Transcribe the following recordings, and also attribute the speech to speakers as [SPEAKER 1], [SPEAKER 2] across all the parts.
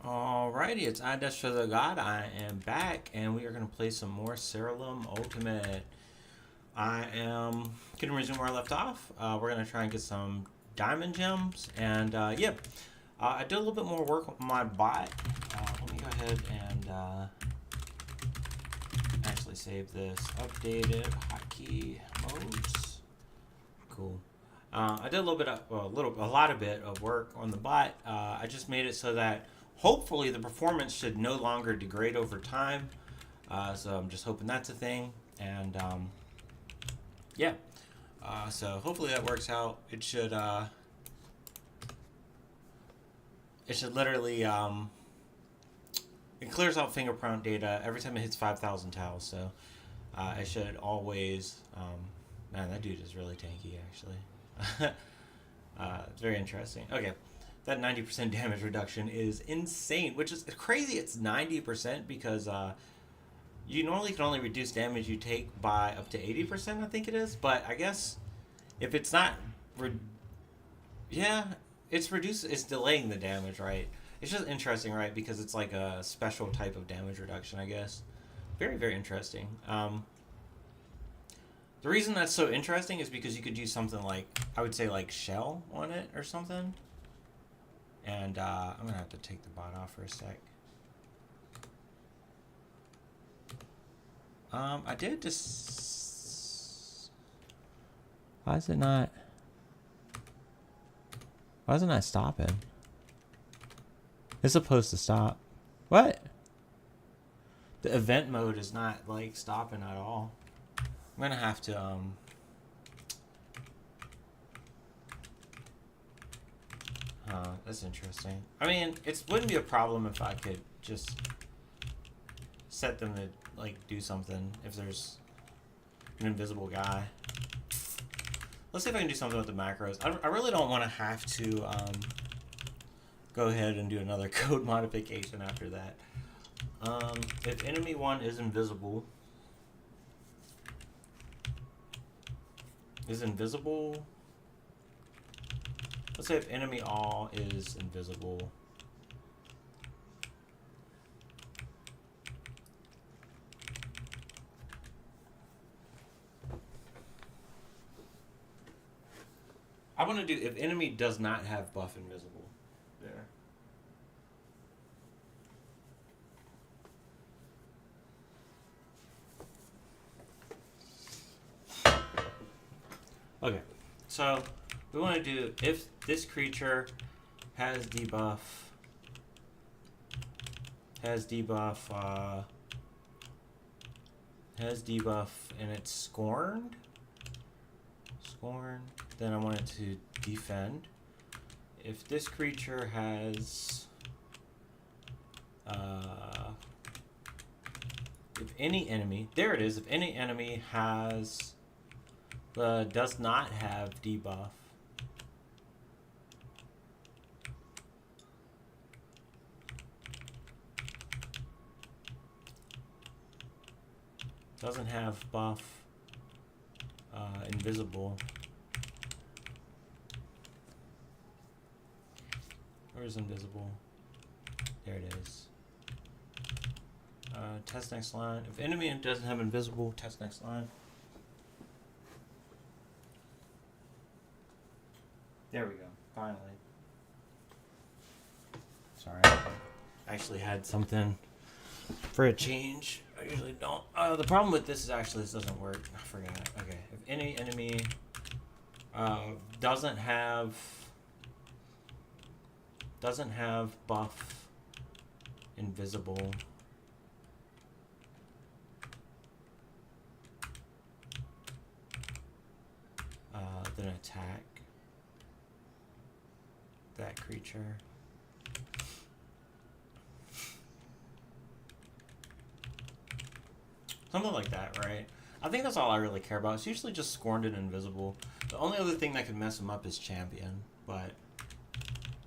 [SPEAKER 1] Alrighty, it's I Dash for the God. I am back, and we are going to play some more Siralim Ultimate. I am going to resume where I left off. We're going to try and get some diamond gems, and I did a little bit more work on my bot. Let me go ahead and actually save this. Updated hotkey modes. Cool. I did a little bit of a lot of bit of work on the bot. I just made it so that hopefully the performance should no longer degrade over time. So I'm just hoping that's a thing, and so hopefully that works out. It should literally it clears out fingerprint data every time it hits 5,000 tiles. So it should always man, that dude is really tanky actually. It's very interesting. Okay, that 90% damage reduction is insane, which is crazy. It's 90% because you normally can only reduce damage you take by up to 80%, I think it is. But I guess if it's not, it's it's delaying the damage, right? It's just interesting, right? Because it's like a special type of damage reduction, I guess. Very, very interesting. The reason that's so interesting is because you could use something like, I would say like shell on it or something. And I'm going to have to take the bot off for a sec. I did just... Why is it not stopping? It's supposed to stop. What? The event mode is not like stopping at all. I'm gonna have to that's interesting. I mean, it wouldn't be a problem if I could just set them to like do something if there's an invisible guy. Let's see if I can do something with the macros. I really don't want to have to go ahead and do another code modification after that. If enemy 1 is invisible, let's say if enemy all is invisible. I want to do if enemy does not have buff invisible. There. Okay, so we want to do if this creature has debuff, and it's scorned, then I want it to defend. If this creature has, if any enemy, there it is, if any enemy has, does not have debuff, doesn't have buff, invisible. Where's invisible? There it is. Test next line. If enemy doesn't have invisible, test next line. There we go. Finally. Sorry. I actually had something for a change. I usually don't. The problem with this is actually this doesn't work. I forgot. Okay. If any enemy doesn't have buff invisible, then attack that creature. Something like that, right? I think that's all I really care about. It's usually just scorned and invisible. The only other thing that could mess him up is champion, but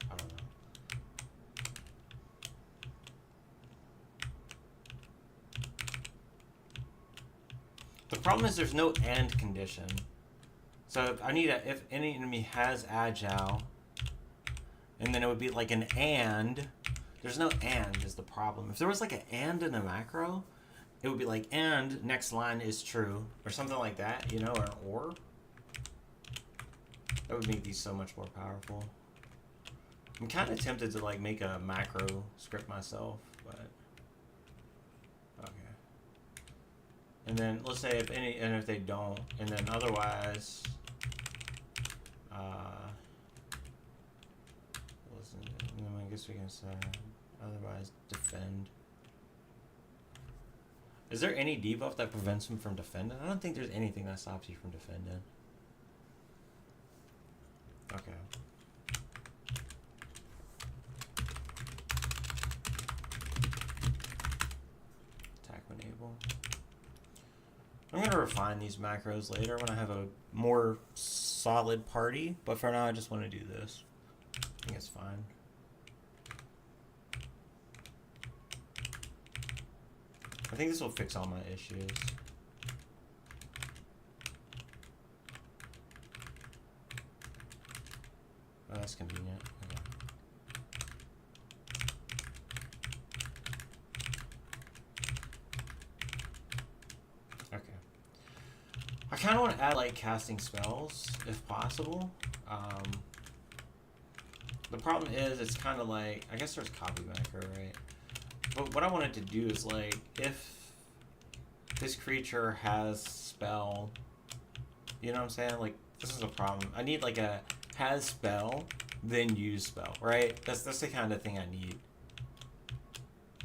[SPEAKER 1] I don't know. The problem is there's no and condition. So I need if any enemy has agile, and then it would be like an and There's no and is the problem. If there was like an and in a macro, it would be like and next line is true or something like that, you know, or. That would make these so much more powerful. I'm kind of tempted to like make a macro script myself, but okay. And then let's say if any, and if they don't, and then otherwise, listen, I guess we can say otherwise defend. Is there any debuff that prevents him from defending? I don't think there's anything that stops you from defending. Okay. Attack when able. I'm going to refine these macros later when I have a more solid party, but for now I just want to do this. I think it's fine. I think this will fix all my issues. Oh, that's convenient. Okay. I kind of want to add like casting spells if possible. The problem is it's kind of like, I guess there's copy macro, right? But what I wanted to do is like, if this creature has spell, you know what I'm saying? Like, this is a problem. I need like a has spell, then use spell, right? That's the kind of thing I need.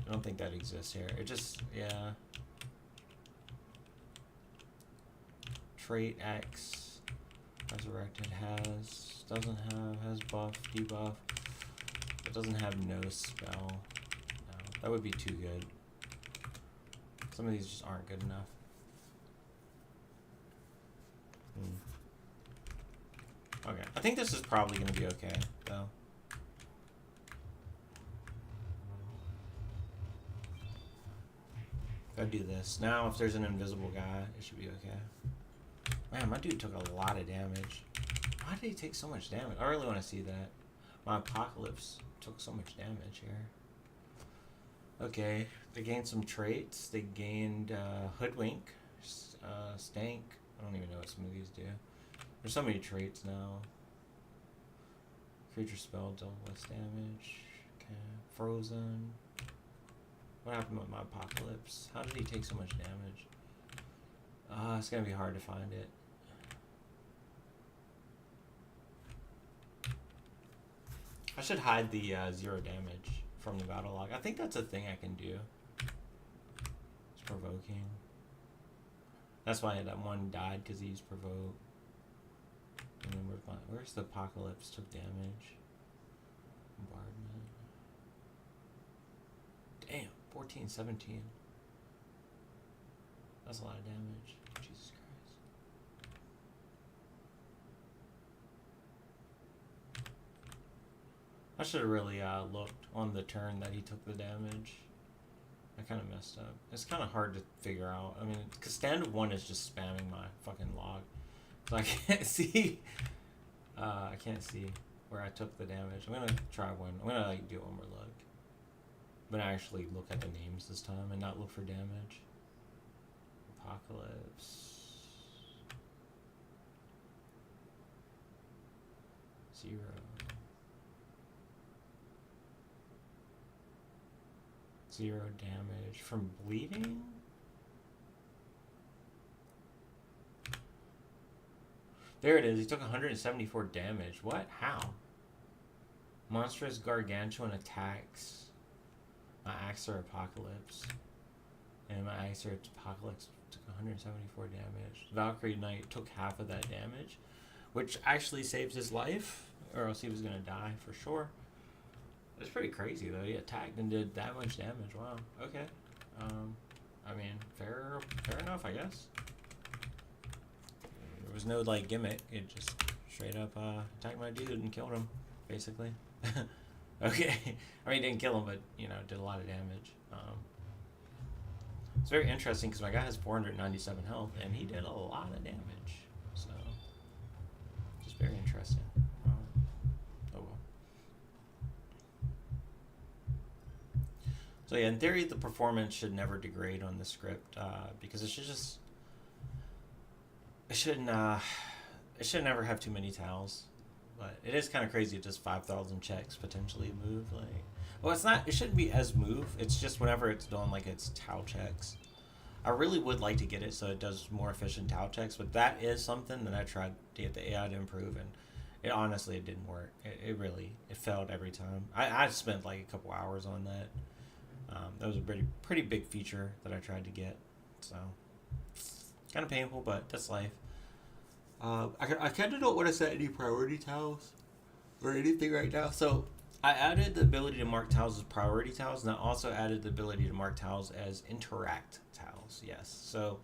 [SPEAKER 1] I don't think that exists here. It just, yeah. Trait X, resurrected has, doesn't have, has buff, debuff, but doesn't have no spell. No, that would be too good. Some of these just aren't good enough. Okay, I think this is probably going to be okay, though. I'll do this. Now, if there's an invisible guy, it should be okay. Man, my dude took a lot of damage. Why did he take so much damage? I really want to see that. My Apocalypse took so much damage here. Okay, they gained some traits. They gained Hoodwink, Stank. I don't even know what some of these do. There's so many traits now. Creature spell dealt less damage. Okay, Frozen. What happened with my Apocalypse? How did he take so much damage? It's gonna be hard to find it. I should hide the 0 damage from the battle log. I think that's a thing I can do. It's provoking. That's why that one died, because he used provoke. And then where's the Apocalypse? Took damage. Bombardment. Damn, 14, 17. That's a lot of damage. Jesus Christ. I should have really looked on the turn that he took the damage. I kind of messed up. It's kind of hard to figure out. I mean, because stand 1 is just spamming my fucking log. So I can't see. I can't see where I took the damage. I'm gonna try one. I'm gonna like do one more look. I'm gonna actually look at the names this time and not look for damage. Apocalypse. 0. Zero damage from bleeding? There it is. He took 174 damage. What? How? Monstrous Gargantuan attacks. My Axer Apocalypse. And my Axer Apocalypse took 174 damage. Valkyrie Knight took half of that damage, which actually saves his life, or else he was going to die for sure. It's pretty crazy though. He attacked and did that much damage. Wow. Okay. I mean, fair enough, I guess. There was no like gimmick. It just straight up attacked my dude and killed him, basically. Okay. I mean, didn't kill him, but you know, did a lot of damage. It's very interesting because my guy has 497 health and he did a lot of damage. So, just very interesting. Oh well. So yeah, in theory, the performance should never degrade on the script because it should just it shouldn't it should never have too many towels. But it is kind of crazy. Just 5,000 checks potentially move. Like, well, it's not. It shouldn't be as move. It's just whenever it's doing like its towel checks. I really would like to get it so it does more efficient towel checks, but that is something that I tried to get the AI to improve, and it honestly it didn't work. It really it failed every time. I spent like a couple hours on that. That was a pretty big feature that I tried to get, so kind of painful, but that's life. I kind of don't want to set any priority tiles or anything right now. So I added the ability to mark tiles as priority tiles, and I also added the ability to mark tiles as interact tiles. Yes. So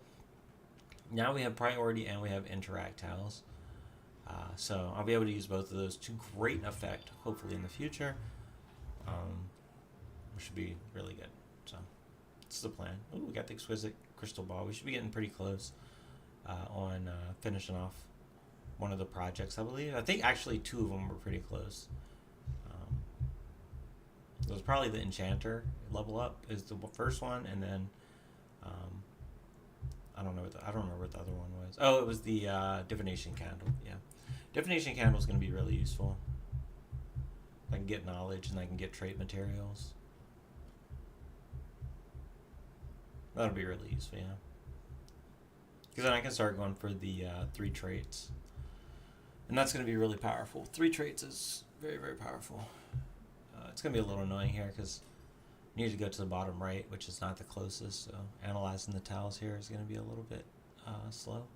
[SPEAKER 1] now we have priority and we have interact tiles. So I'll be able to use both of those to great effect, hopefully in the future. Which should be really good. So that's the plan. Ooh, we got the exquisite crystal ball. We should be getting pretty close on finishing off one of the projects, I believe. I think actually two of them were pretty close. It was probably the enchanter level up is the first one, and then I don't remember what the other one was. Oh, it was the divination candle. Yeah, divination candle is going to be really useful. I can get knowledge and I can get trait materials. That'll be really useful, yeah. Because then I can start going for the 3 traits. And that's going to be really powerful. 3 traits is very, very powerful. It's going to be a little annoying here because you need to go to the bottom right, which is not the closest. So analyzing the tiles here is going to be a little bit slow.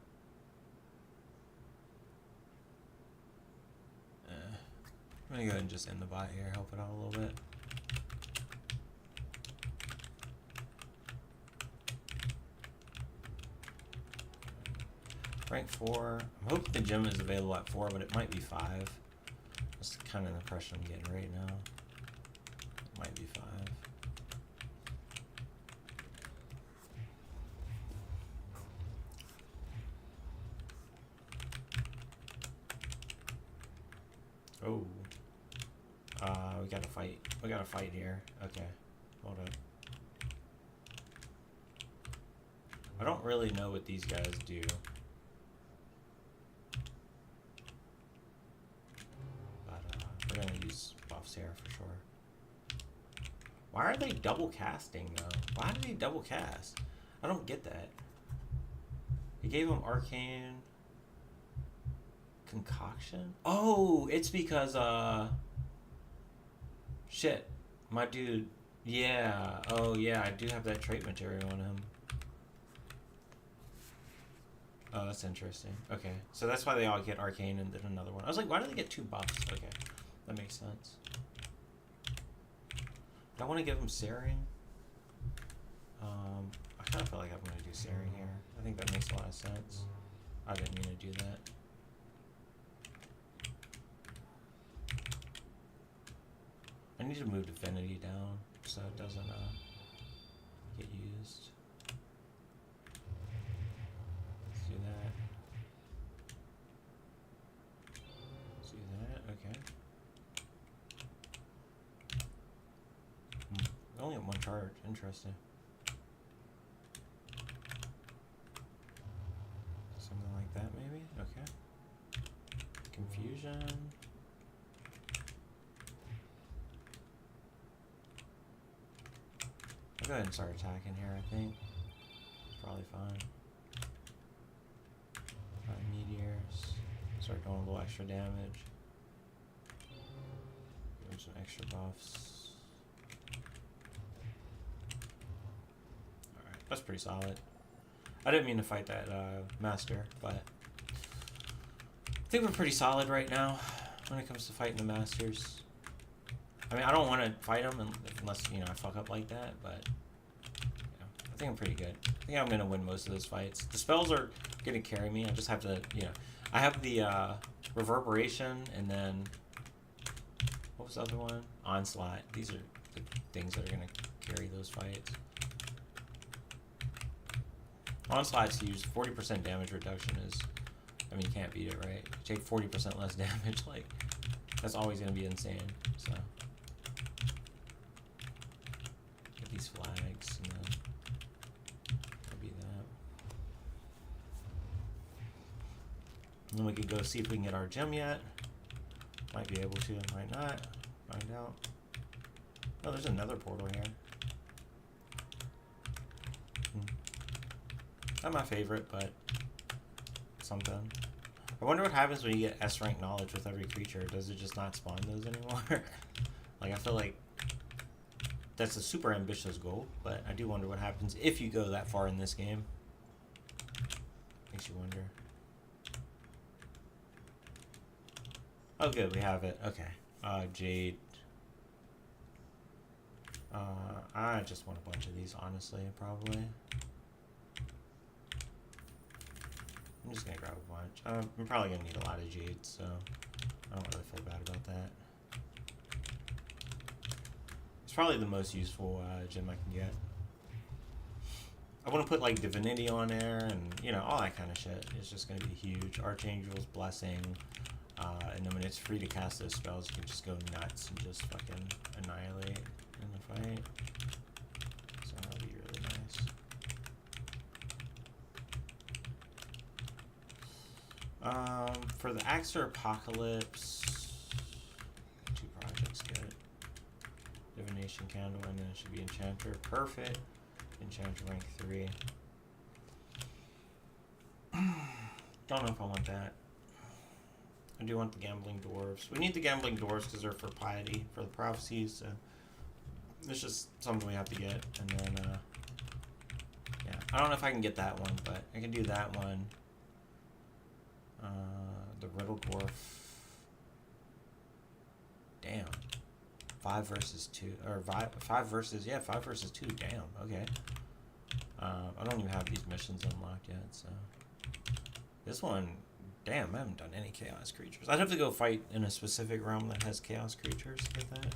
[SPEAKER 1] I'm going to go ahead and just end the bot here, help it out a little bit. Rank 4. I'm hoping the gym is available at 4, but it might be 5. That's kind of the impression I'm getting right now. It might be 5. Oh. We gotta fight. We gotta fight here. Okay. Hold up. I don't really know what these guys do. We're gonna use buffs here for sure. Why are they double casting though? Why do they double cast? I don't get that. He gave him arcane concoction? Oh, it's because shit. My dude, yeah. Oh yeah, I do have that trait material on him. Oh, that's interesting. Okay, so that's why they all get arcane and then another one. I was like, why do they get 2 buffs? Okay. That makes sense. Do I want to give him Searing? I kind of feel like I'm going to do Searing here. I think that makes a lot of sense. I didn't mean to do that. I need to move Divinity down so it doesn't get used. Let's do that. Let's do that. Okay. I only have 1 charge. Interesting. Something like that, maybe? Okay. Confusion. I'll go ahead and start attacking here, I think. It's probably fine. Meteors. Start doing a little extra damage. Give him some extra buffs. That's pretty solid. I didn't mean to fight that master, but I think we're pretty solid right now when it comes to fighting the masters. I mean, I don't want to fight them unless, you know, I fuck up like that, but yeah, I think I'm pretty good. I think I'm going to win most of those fights. The spells are going to carry me. I just have to, you know, I have the reverberation and then, what was the other one? Onslaught. These are the things that are going to carry those fights. Onslaught's huge. 40% damage reduction is, I mean, you can't beat it, right? You take 40% less damage, like, that's always going to be insane, so. Get these flags, and then that'll be that. And then we could go see if we can get our gem yet. Might be able to, might not. Find out. Oh, there's another portal here. Not my favorite, but something. I wonder what happens when you get S rank knowledge with every creature. Does it just not spawn those anymore? Like, I feel like that's a super ambitious goal, but I do wonder what happens if you go that far in this game. Makes you wonder. Oh, good, we have it. Okay. Jade. I just want a bunch of these, honestly, probably. I'm just gonna grab a bunch. I'm probably gonna need a lot of jade, so I don't really feel bad about that. It's probably the most useful gem I can get. I want to put like Divinity on there, and you know, all that kind of shit. It's just gonna be huge. Archangel's Blessing, and then when it's free to cast those spells, you can just go nuts and just fucking annihilate in the fight. So that'll be really nice. For the Axer Apocalypse, 2 projects good. Divination Candle, and then it should be Enchanter. Perfect. Enchanter rank 3. Don't know if I want that. I do want the Gambling Dwarves. We need the Gambling Dwarves because they're for piety, for the prophecies, so it's just something we have to get. And then, yeah. I don't know if I can get that one, but I can do that one. The Riddle Dwarf. Damn. 5 versus 2. Or 5 versus, yeah, 5 versus 2. Damn, okay. I don't even have these missions unlocked yet, so. This one, damn, I haven't done any chaos creatures. I'd have to go fight in a specific realm that has chaos creatures to get that.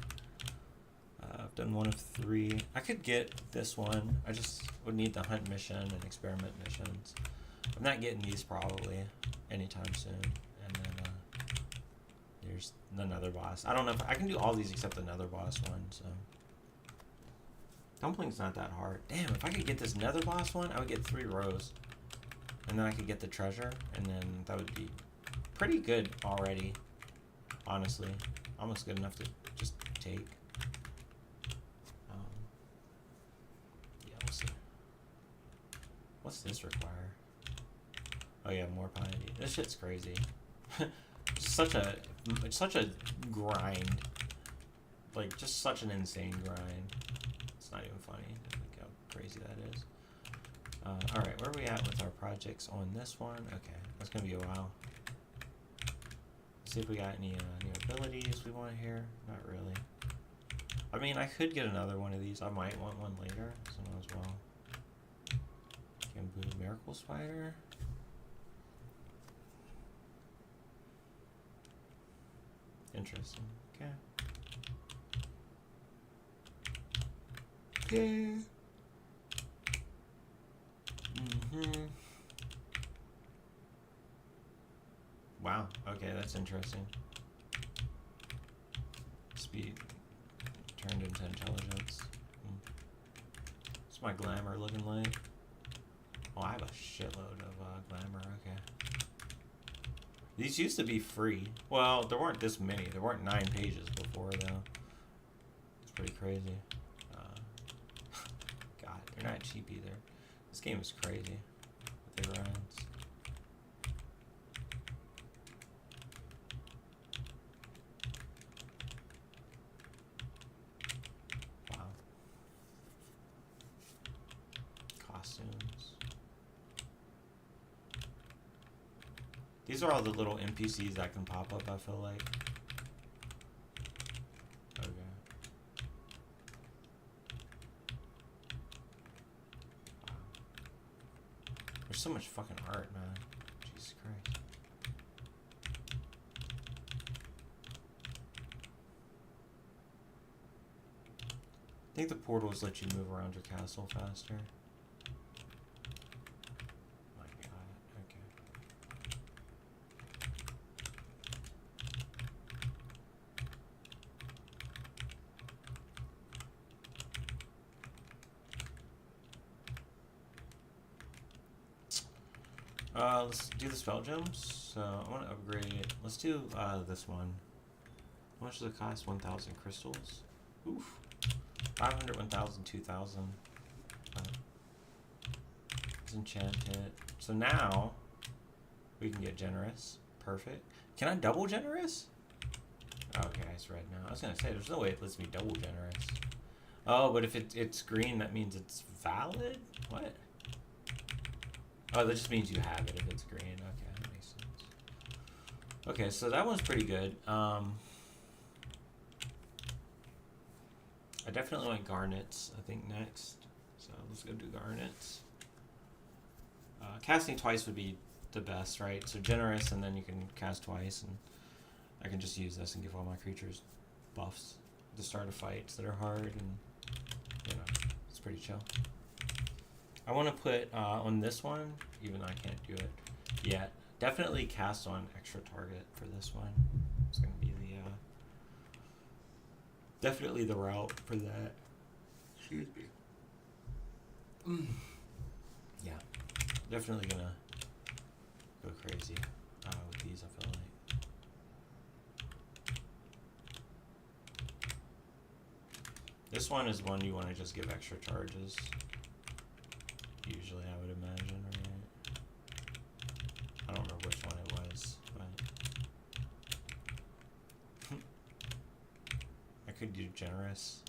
[SPEAKER 1] I've done 1 of 3. I could get this one. I just would need the hunt mission and experiment missions. I'm not getting these probably anytime soon. And then there's another boss. I don't know if I can do all these except the nether boss one, so. Dumpling's not that hard. Damn, if I could get this nether boss one, I would get 3 rows. And then I could get the treasure, and then that would be pretty good already, honestly. Almost good enough to just take. Yeah, we'll see. What's this require? Oh yeah, more piety. This shit's crazy. It's such a grind. Like, just such an insane grind. It's not even funny. Look how crazy that is. Alright, where are we at with our projects on this one? Okay, that's going to be a while. See if we got any new abilities we want here. Not really. I mean, I could get another one of these. I might want one later, so might as well. Bamboo Miracle Spider. Interesting. Okay. Okay. Wow, okay, that's interesting. Speed turned into intelligence. What's my glamour looking like? Oh, I have a shitload of glamour, okay. These used to be free. Well, there weren't this many. There weren't 9 pages before, though. It's pretty crazy. God, they're not cheap either. This game is crazy. With the grinds. Wow. Costumes. These are all the little NPCs that can pop up, I feel like. Okay. Wow. There's so much fucking art, man. Jesus Christ. I think the portals let you move around your castle faster. My God, okay. Let's do the spell gems. So I want to upgrade. Let's do this one. How much does it cost? 1,000 crystals. Oof. 500, 1,000, 2,000. Let's enchant it. So now we can get generous. Perfect. Can I double generous? Okay, it's red now. I was gonna say there's no way it lets me double generous. Oh, but if it's green, that means it's valid? What? Oh, that just means you have it if it's green. Okay, that makes sense. Okay, so that one's pretty good. I definitely want garnets, I think, next. So let's go do garnets. Casting twice would be the best, right? So generous, and then you can cast twice, and I can just use this and give all my creatures buffs to start of fights that are hard, and you know, it's pretty chill. I want to put on this one, even though I can't do it yet, definitely cast on extra target for this one. It's going to be the definitely the route for that. Excuse me. Yeah, definitely gonna go crazy with these, I feel like. This one is one you want to just give extra charges. Usually, I would imagine, right? I don't remember which one it was, but I could do generous.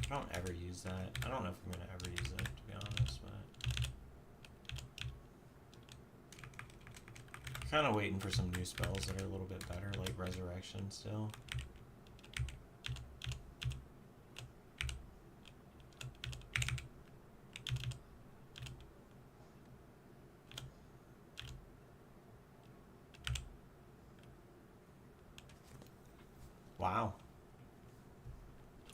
[SPEAKER 1] I don't ever use that. I don't know if I'm gonna ever use it, to be honest, but kind of waiting for some new spells that are a little bit better, like resurrection still. Wow.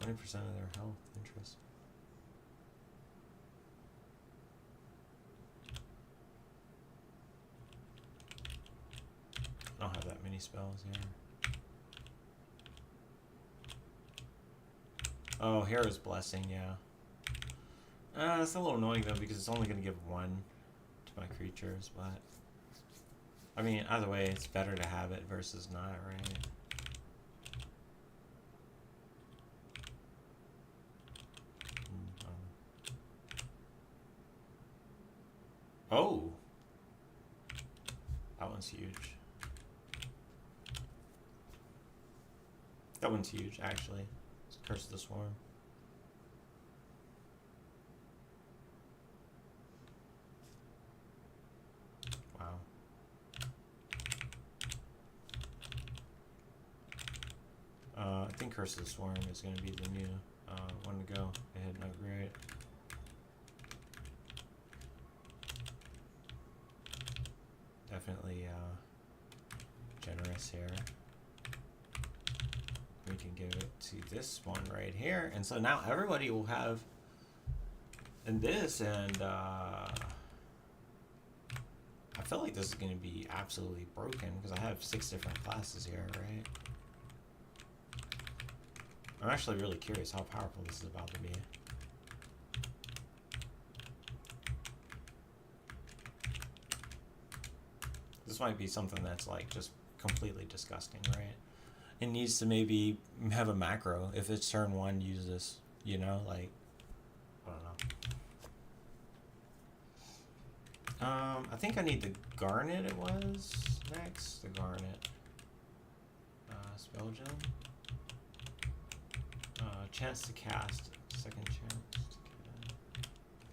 [SPEAKER 1] 20% of their health. Interesting. I don't have that many spells here. Oh, Hero's Blessing, yeah. That's a little annoying though, because it's only going to give one to my creatures, but I mean, either way, it's better to have it versus not, right? Oh! That one's huge. That one's huge, actually. It's Curse of the Swarm. Wow. I think Curse of the Swarm is going to be the new one to go ahead and upgrade. Definitely generous here. We can give it to this one right here, and so now everybody will have in this, and I feel like this is going to be absolutely broken because I have 6 different classes here, right? I'm actually really curious how powerful this is about to be. This might be something that's like just completely disgusting, right? It needs to maybe have a macro. If it's turn 1, use this, you know, like, I don't know. I think I need the Garnet, it was next. The Garnet. Spell gem. Chance to cast. Second chance to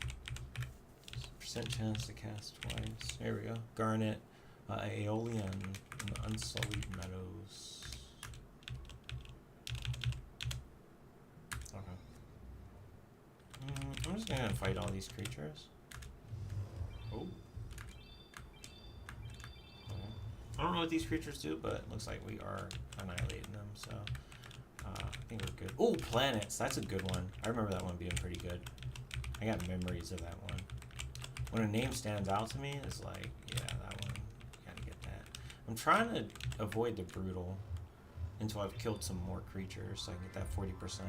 [SPEAKER 1] cast. Percent chance to cast twice. There we go. Garnet. Aeolian in the Unsullied Meadows. Okay. I'm just gonna fight all these creatures. Oh. Okay. I don't know what these creatures do, but it looks like we are annihilating them, so I think we're good. Oh, planets. That's a good one. I remember that one being pretty good. I got memories of that one. When a name stands out to me, it's like, yeah, that one. I'm trying to avoid the brutal until I've killed some more creatures so I can get that 40%.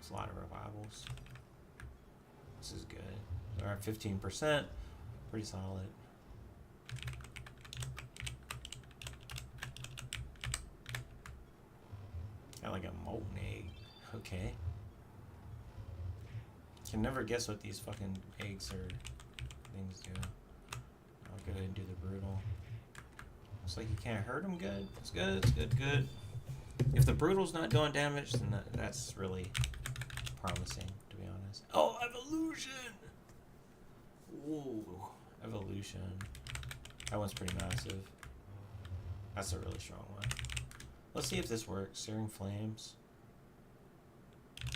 [SPEAKER 1] It's a lot of revivals. This is good. We're at 15%. Pretty solid. Got like a molten egg. Okay. Can never guess what these fucking eggs or things do. I'll go ahead and do the brutal. Looks like you can't hurt them good. It's good, it's good, good. If the brutal's not doing damage, then that's really promising, to be honest. Oh, evolution! Ooh, evolution. That one's pretty massive. That's a really strong one. Let's see if this works. Searing Flames.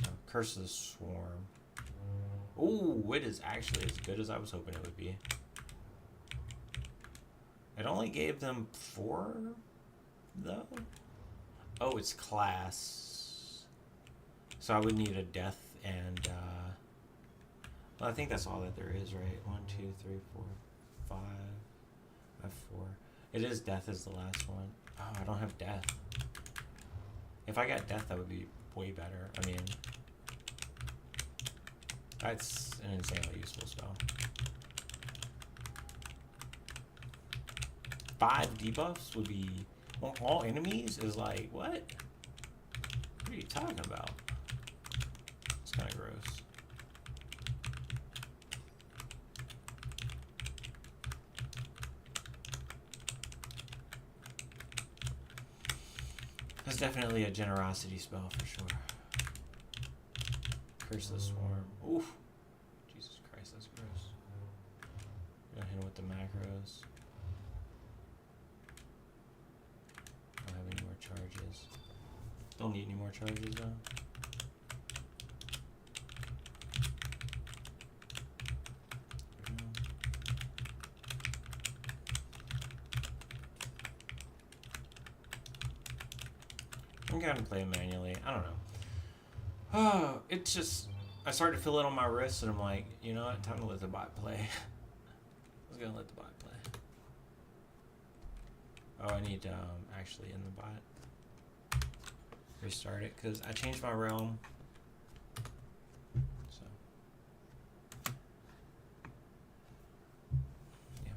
[SPEAKER 1] No, Curse of the Swarm. Ooh, it is actually as good as I was hoping it would be. It only gave them 4, though? Oh, it's class. So I would need a death and, well, I think that's all that there is, right? 1, 2, 3, 4, 5. I have 4. It is death is the last one. Oh, I don't have death. If I got death, that would be way better. I mean, that's an insanely useful spell. 5 debuffs would be on all enemies is like, what? What are you talking about? It's kind of gross. That's definitely a generosity spell for sure. Curse of the Swarm. Oof. Jesus Christ, that's gross. Gonna hit him with the macros. Don't have any more charges. Don't need any more charges though. I'm gonna play it manually. I don't know. Oh, it's just I started to feel it on my wrist, and I'm like, you know what? Time to let the bot play. I was gonna let the bot play. Oh, I need to actually end the bot. Restart it because I changed my realm. So yeah.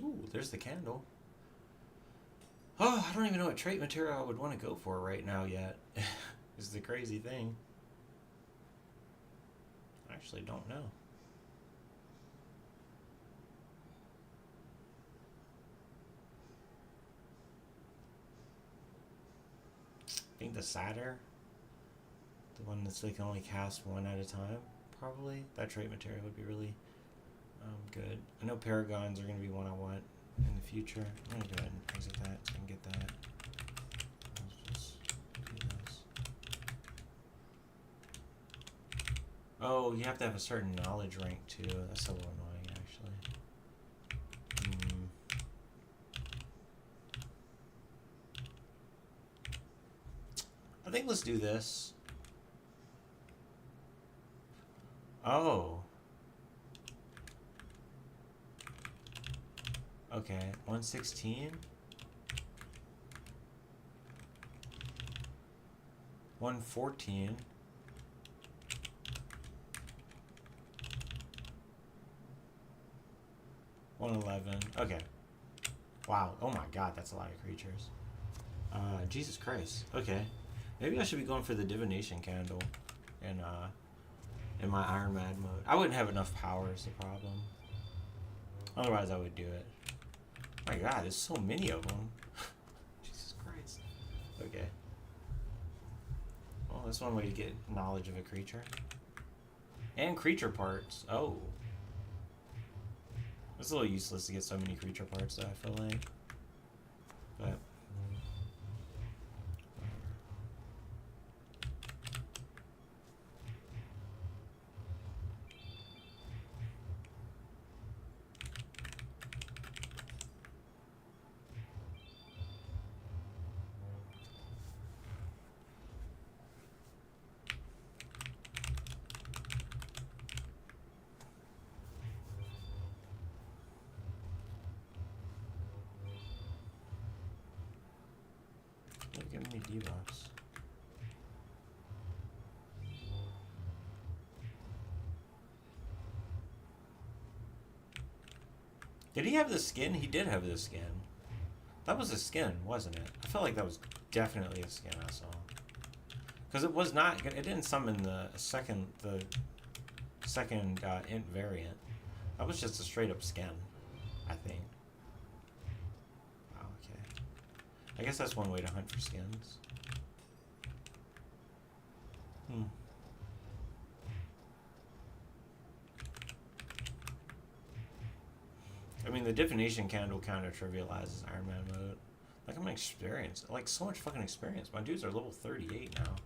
[SPEAKER 1] Ooh, there's the candle. Oh, I don't even know what trait material I would want to go for right now yet. Is the crazy thing. I actually don't know. I think the Satyr, the one that's they can only cast one at a time, probably. That trait material would be really good. I know Paragons are going to be one I want in the future. I'm going to go ahead and exit that and get that. Let's just do this. Oh, you have to have a certain knowledge rank too. That's so annoying, actually. I think let's do this. Oh. Okay, 116. 114. 111. Okay. Wow. Oh my god, that's a lot of creatures. Jesus Christ. Okay. Maybe I should be going for the Divination Candle in my Iron Mad mode. I wouldn't have enough power is the problem. Otherwise, I would do it. Oh my God, there's so many of them. Jesus Christ. Okay. Well, that's one way to get knowledge of a creature. And creature parts. Oh. It's a little useless to get so many creature parts, though, I feel like. But... Give me debuffs. Did he have the skin? He did have the skin. That was a skin, wasn't it? I felt like that was definitely a skin I saw. Because it was not. It didn't summon the second int variant. That was just a straight up skin, I think. I guess that's one way to hunt for skins. I mean, the divination candle kind of trivializes Iron Man mode. Like, I'm experienced. Like, so much fucking experience. My dudes are level 38 now.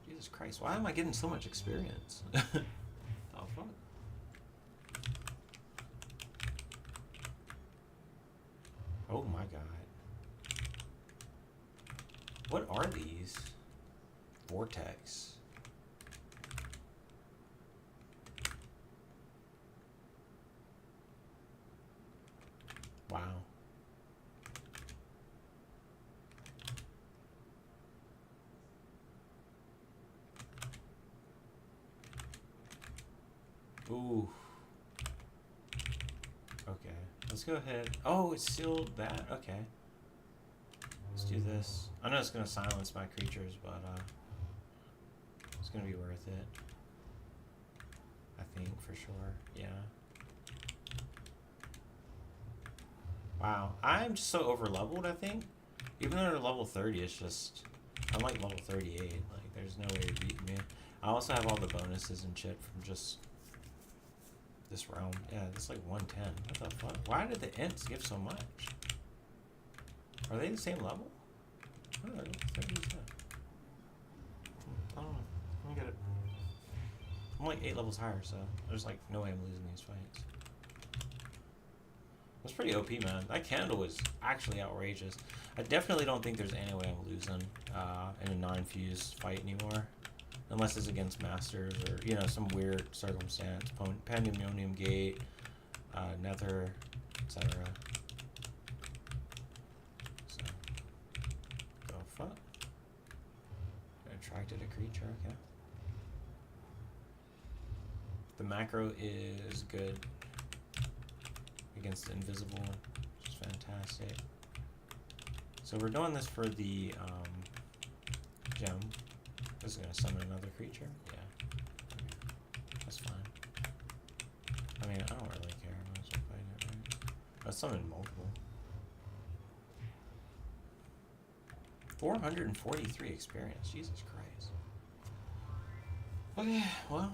[SPEAKER 1] Jesus Christ, why am I getting so much experience? Oh, fuck. Oh my God. What are these? Vortex. Wow. Ooh. Okay. Let's go ahead. Oh, it sealed that? Okay. Let's do this. I know it's going to silence my creatures, but it's going to be worth it. I think, for sure. Yeah. Wow. I'm just so over-leveled, I think. Even though they're level 30, it's just... I'm like level 38. Like, there's no way to beat me. I also have all the bonuses and shit from just... this realm. Yeah, it's like 110. What the fuck? Why did the ints give so much? Are they the same level? Oh, I don't know. Let me get it. I'm like 8 levels higher, so there's like no way I'm losing these fights. That's pretty OP, man. That candle is actually outrageous. I definitely don't think there's any way I'm losing in a non-fused fight anymore. Unless it's against masters or, you know, some weird circumstance. Pandemonium Gate, Nether, etc. So, go fuck. Attracted a creature, okay. The macro is good against the invisible, which is fantastic. So we're doing this for the gem. This is going to summon another creature? Yeah. Okay. That's fine. I mean, I don't really care. I might as well fight it, right? I summoned multiple. 443 experience. Jesus Christ. Okay, well.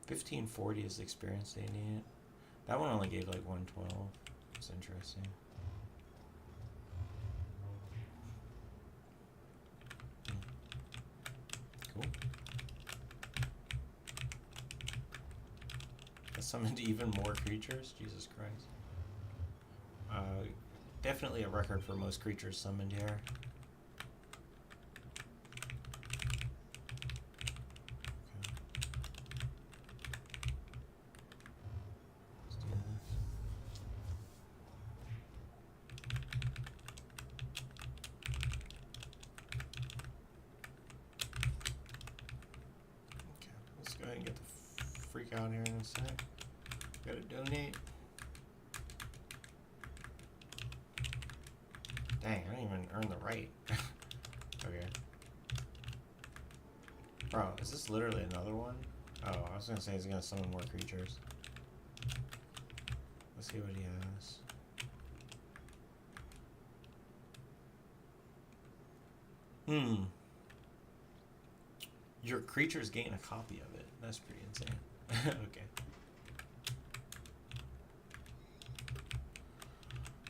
[SPEAKER 1] 1540 is the experience they need. That one only gave like 112. It's interesting. Cool. I summoned even more creatures? Jesus Christ. Definitely a record for most creatures summoned here. Out here in a sec. Gotta donate. Dang, I didn't even earn the right. Okay. Bro, is this literally another one? Oh, I was gonna say he's gonna summon more creatures. Let's see what he has. Your creatures gain a copy of it. That's pretty insane. Okay.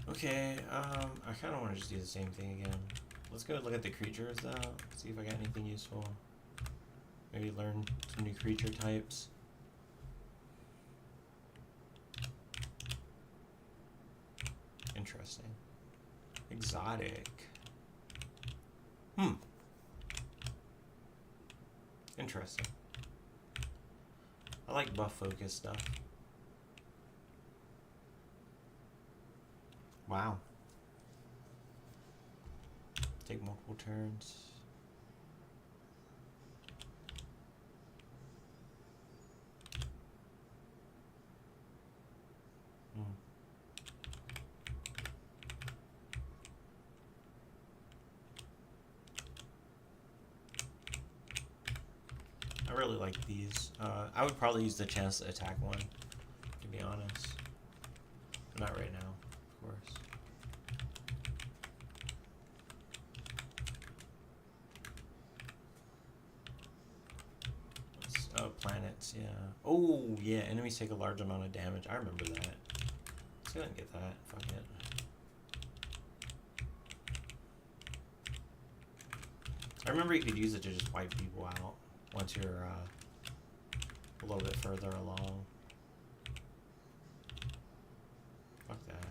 [SPEAKER 1] Okay, I kind of want to just do the same thing again. Let's go look at the creatures, though. See if I got anything useful. Maybe learn some new creature types. Interesting. Exotic. Interesting. I like buff focus stuff. Wow. Take multiple turns. I really like these. I would probably use the chance to attack one, to be honest. Not right now, of course. Planets, yeah. Oh, yeah, enemies take a large amount of damage. I remember that. Let's go ahead and get that. Fuck it. I remember you could use it to just wipe people out once you're a little bit further along. Fuck that.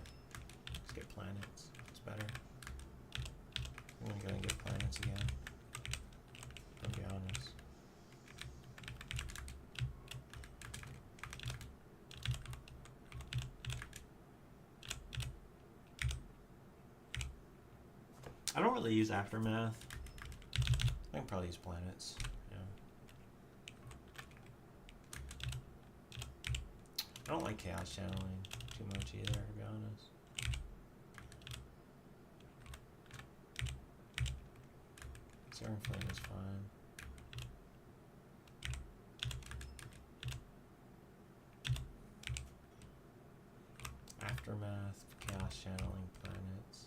[SPEAKER 1] Let's get planets. It's better. I'm gonna go and get planets again. I'll be honest. I don't really use Aftermath. I can probably use planets. Yeah. I don't like chaos channeling too much either, to be honest. Serum Flame is fine. Aftermath, chaos channeling, planets.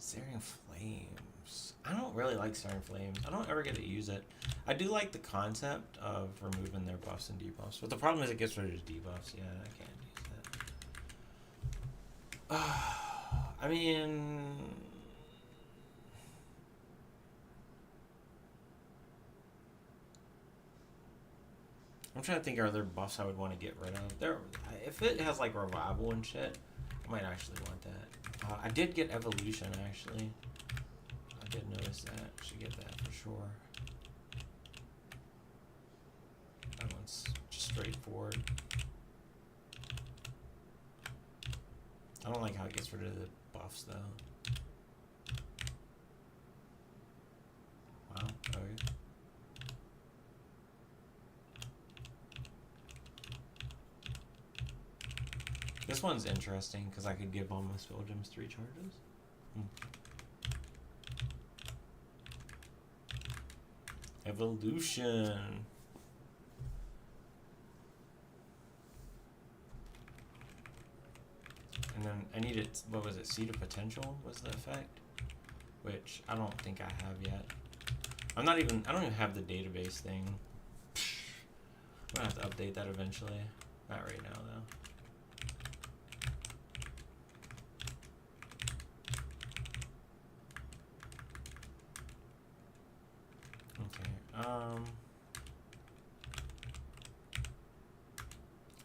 [SPEAKER 1] Searing Flames. I don't really like Searing Flames. I don't ever get to use it. I do like the concept of removing their buffs and debuffs, but the problem is it gets rid of debuffs. Yeah, I can't use that. I mean, I'm trying to think of other buffs I would want to get rid of. If it has like revival and shit, I might actually want that. I did get evolution, actually. I did notice that. Should get that for sure. That one's just straightforward. I don't like how it gets rid of the buffs, though. Wow, okay. This one's interesting because I could give all my spell gems 3 charges. Evolution. And then I needed, what was it, Seed of Potential was the effect? Which I don't think I have yet. I don't even have the database thing. I'm gonna have to update that eventually. Not right now, though.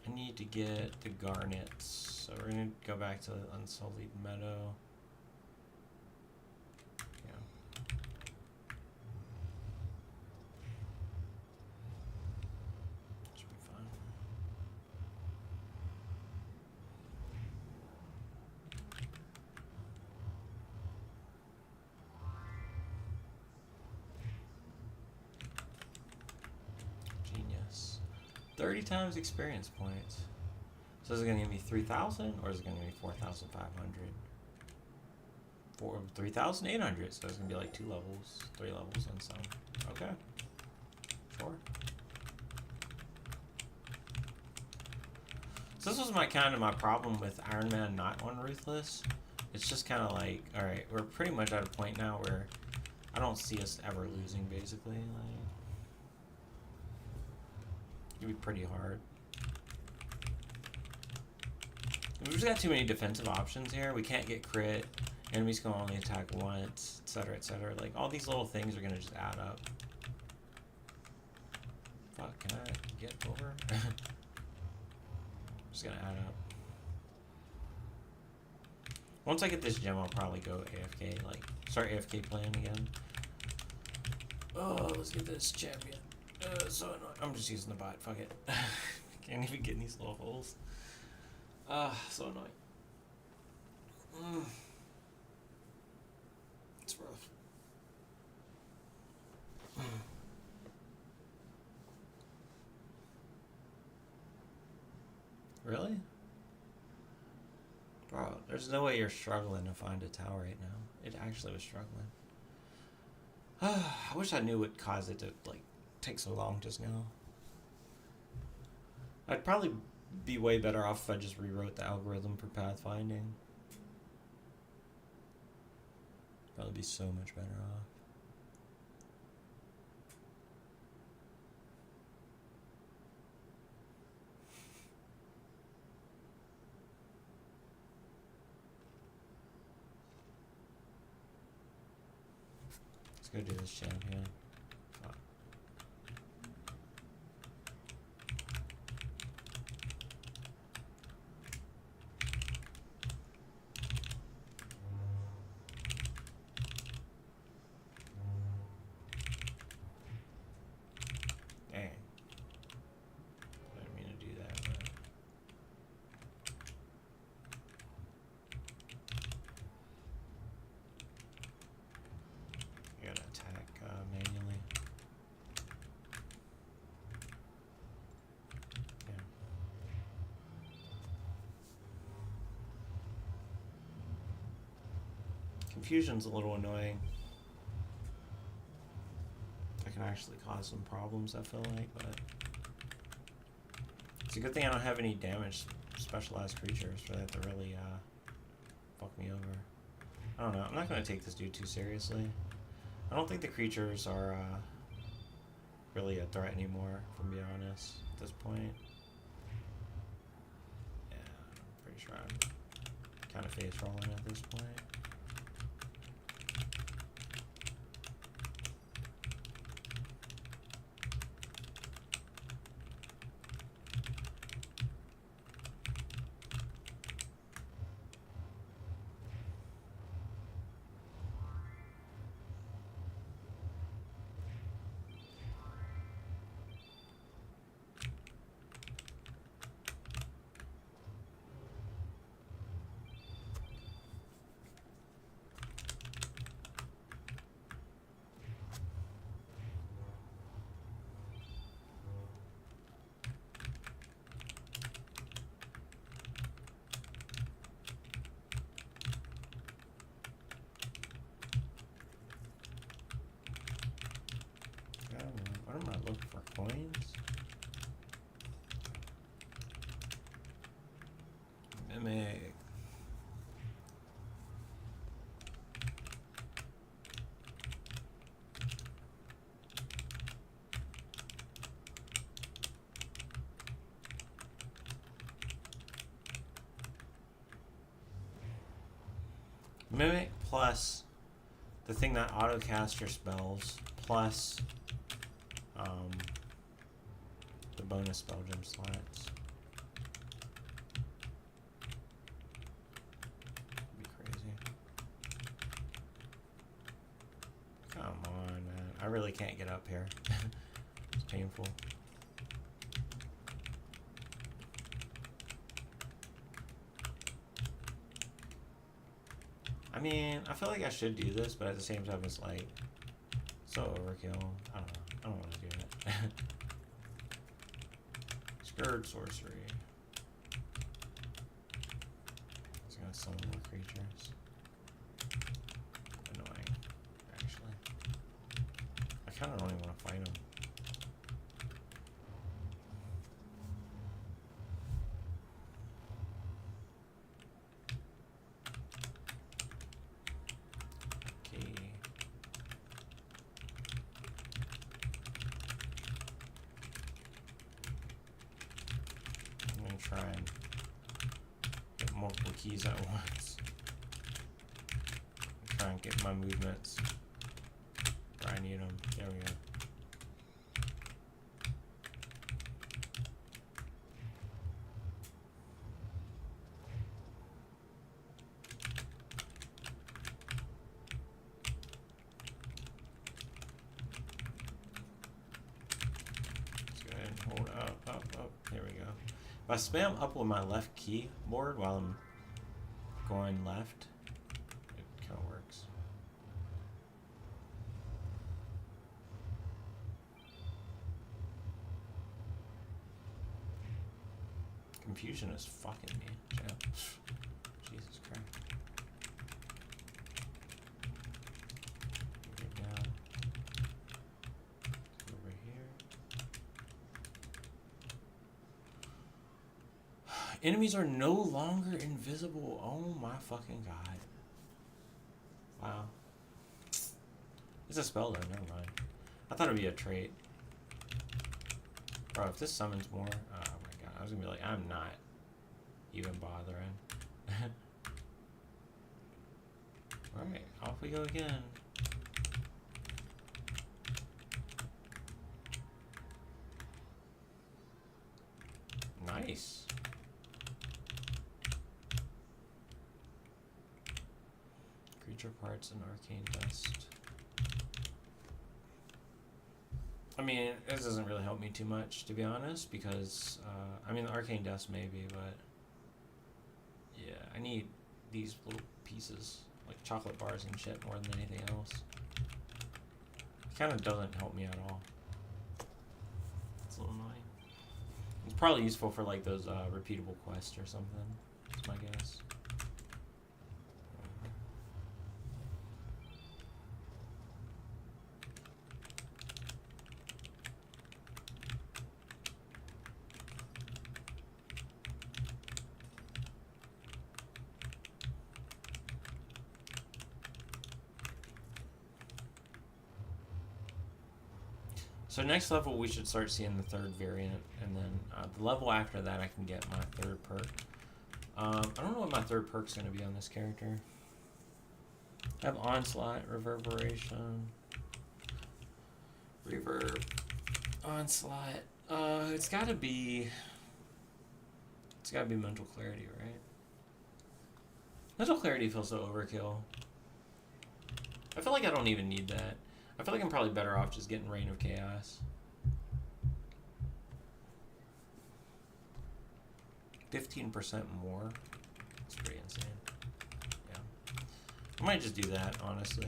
[SPEAKER 1] I need to get the garnets, so we're gonna go back to Unsullied Meadow. Yeah. Should be fine. Genius. 30 times experience points. So is it going to give me 3,000 or is it going to give me 4,500? 3,800. So it's going to be like 2 levels, 3 levels on some. Okay. Sure. 4. So this was my problem with Iron Man not on Ruthless. It's just kind of like, alright, we're pretty much at a point now where I don't see us ever losing, basically. Like, it'd be pretty hard. We've just got too many defensive options here. We can't get crit. Enemies can only attack once, etc., etc. Like, all these little things are going to just add up. Fuck, can I get over? Just going to add up. Once I get this gem, I'll probably go AFK, like, start AFK playing again. Oh, let's get this champion. So annoying. I'm just using the bot, fuck it. Can't even get in these little holes. So annoying. It's rough. Really? Bro, there's no way you're struggling to find a tower right now. It actually was struggling. I wish I knew what caused it to, like, take so long just now. I'd probably be way better off if I just rewrote the algorithm for pathfinding. Probably be so much better off. Let's go do this champion. Fuck. Dang. I didn't mean to do that, but... I gotta attack manually. Yeah. Confusion's a little annoying. That can actually cause some problems, I feel like, but it's a good thing I don't have any damage specialized creatures for that to really fuck me over. I don't know. I'm not going to take this dude too seriously. I don't think the creatures are really a threat anymore, if I'm being honest, at this point. Yeah, I'm pretty sure I'm kind of face rolling at this point. What am I looking for? Coins? Mimic. Mimic plus the thing that auto-casts your spells plus the bonus spell gem slots. Be crazy. Come on, man. I really can't get up here. It's painful. I mean, I feel like I should do this, but at the same time, it's like so overkill. I don't know. I don't want to do it. Scourge sorcery. It's gonna summon more creatures. Annoying, actually. I kind of don't even want to fight them. keys at once. Try and get my movements where I need them. There we go. Let's go ahead and hold up. There we go. If I spam up with my left keyboard while I'm going left, it kind of works. Confusion is fucking me. Yeah. Jesus Christ. Get down. Over here. Enemies are no longer invisible. Oh my fucking god. Wow. It's a spell though, never mind. I thought it'd be a trait. Bro, if this summons more, oh my god, I was gonna be like, I'm not even bothering. Alright, off we go again. Nice. Creature parts and arcane dust. I mean, this doesn't really help me too much, to be honest, because, I mean, the arcane dust maybe, but, yeah, I need these little pieces, like chocolate bars and shit, more than anything else. It kind of doesn't help me at all. It's a little annoying. It's probably useful for, like, those, repeatable quests or something, that's my guess. So next level we should start seeing the third variant, and then the level after that I can get my third perk. I don't know what my third perk's going to be on this character. I have Onslaught, Reverberation, Reverb, Onslaught. It's got to be Mental Clarity, right? Mental Clarity feels so overkill. I feel like I don't even need that. I feel like I'm probably better off just getting Reign of Chaos. 15% more. That's pretty insane. Yeah. I might just do that, honestly.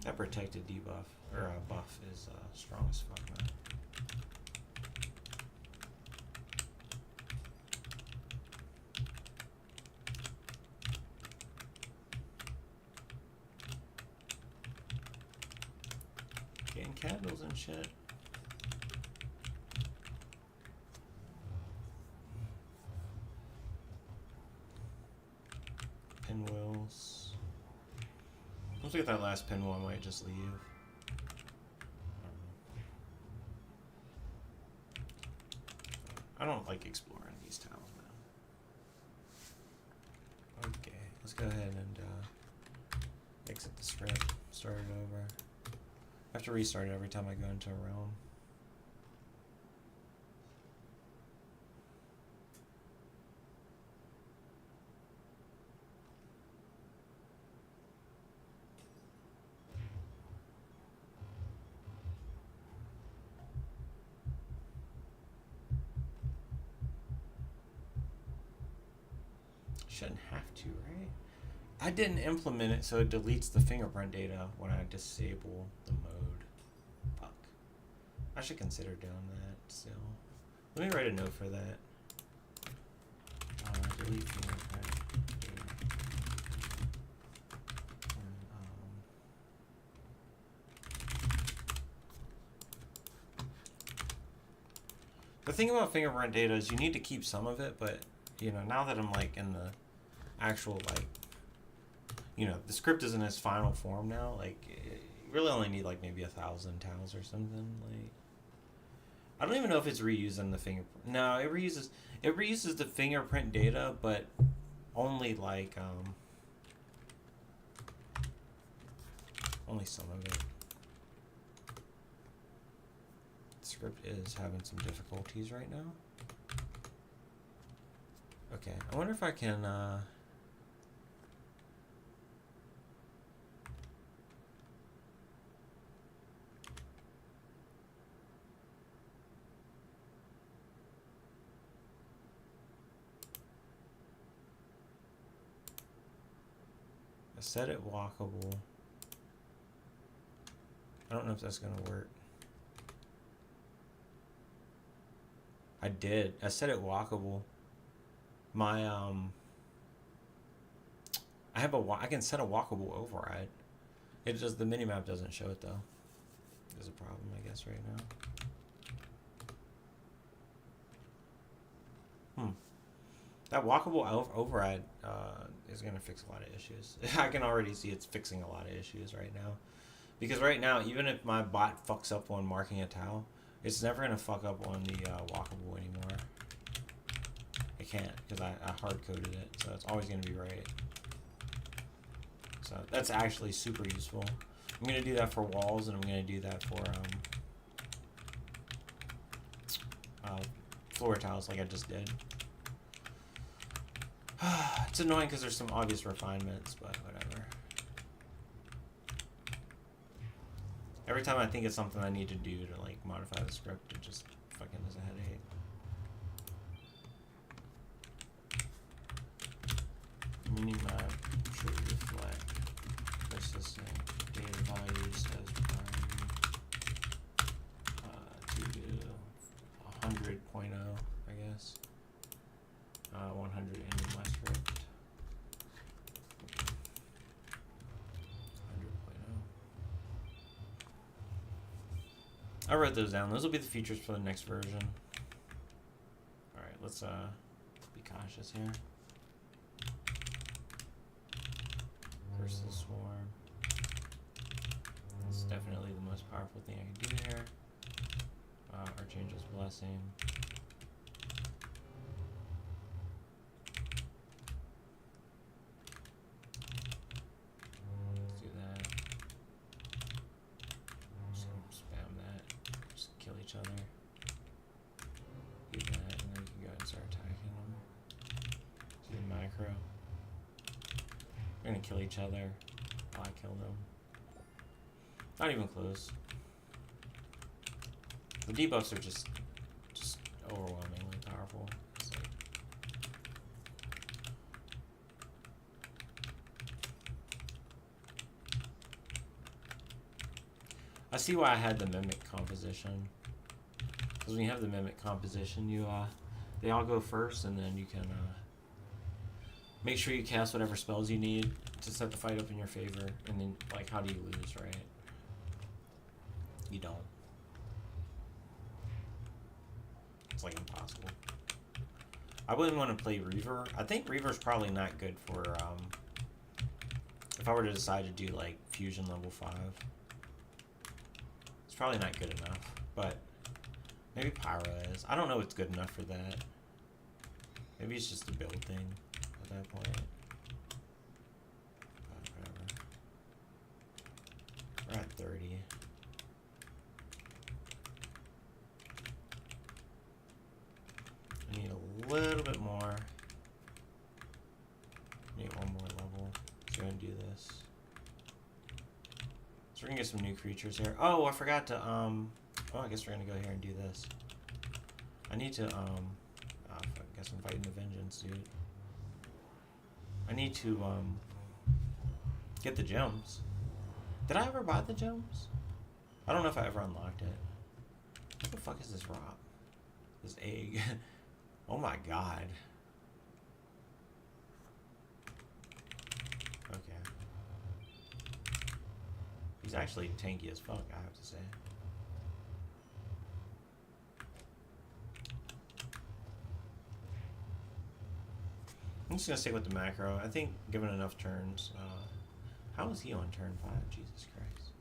[SPEAKER 1] That protected debuff, or buff is strong as fuck, man. Getting candles and shit. Pinwheels. Once we get that last pinwheel, I might just leave. I don't like exploring these tiles, man. Okay, let's go ahead and exit the script, start it over. I have to restart it every time I go into a realm. Shouldn't have to, right? I didn't implement it, so it deletes the fingerprint data when I disable the mode. Fuck. I should consider doing that still. Let me write a note for that. Delete fingerprint data. And, thing about fingerprint data is you need to keep some of it, but you know, now that I'm like in the actual like, you know, the script is in its final form now. Like, you really only need like maybe 1,000 tiles or something. Like, I don't even know if it's reusing the fingerprint. No, it reuses the fingerprint data, but only like only some of it. The script is having some difficulties right now. Okay, I wonder if I can I set it walkable. I don't know if that's gonna work. I did. I set it walkable. My I can set a walkable override. It just, the minimap doesn't show it though. There's a problem, I guess, right now. That walkable override is gonna fix a lot of issues. I can already see it's fixing a lot of issues right now. Because right now, even if my bot fucks up on marking a tile, it's never gonna fuck up on the walkable anymore. It can't, because I hard-coded it, so it's always gonna be right. So that's actually super useful. I'm gonna do that for walls, and I'm gonna do that for floor tiles, like I just did. It's annoying because there's some obvious refinements, but whatever. Every time I think it's something I need to do to like modify the script, it just fucking is a headache. Minimap should reflect persistent data values as primary to do 100.0, I guess. 100 in my script. 100.0. I wrote those down. Those will be the features for the next version. Alright, let's be cautious here. Versus swarm. That's definitely the most powerful thing I can do here. Archangel's blessing. Let's do that. Just gonna spam that. Just kill each other. Do that, and then we can go ahead and start attacking them. Do the macro. We're gonna kill each other. Oh, I killed them. Not even close. The debuffs are just overwhelmingly powerful. It's like, I see why I had the mimic composition. Because when you have the mimic composition, you they all go first, and then you can make sure you cast whatever spells you need to set the fight up in your favor. And then, like, how do you lose, right? You don't. It's like impossible. I wouldn't want to play Reaver. I think Reaver's probably not good for if I were to decide to do like Fusion level 5. It's probably not good enough, but maybe Pyro is. I don't know what's good enough for that. Maybe it's just a build thing at that point. But whatever. We're at 30. I need a little bit more. Need one more level. Let's go and do this. So we're gonna get some new creatures here. Oh, I forgot to oh, I guess we're gonna go here and do this. I need to I guess I'm fighting the vengeance, dude. I need to get the gems. Did I ever buy the gems? I don't know if I ever unlocked it. What the fuck is this rock? This egg. Oh my god. Okay. He's actually tanky as fuck, I have to say. I'm just gonna stick with the macro. I think given enough turns. How is he on turn 5? Jesus Christ.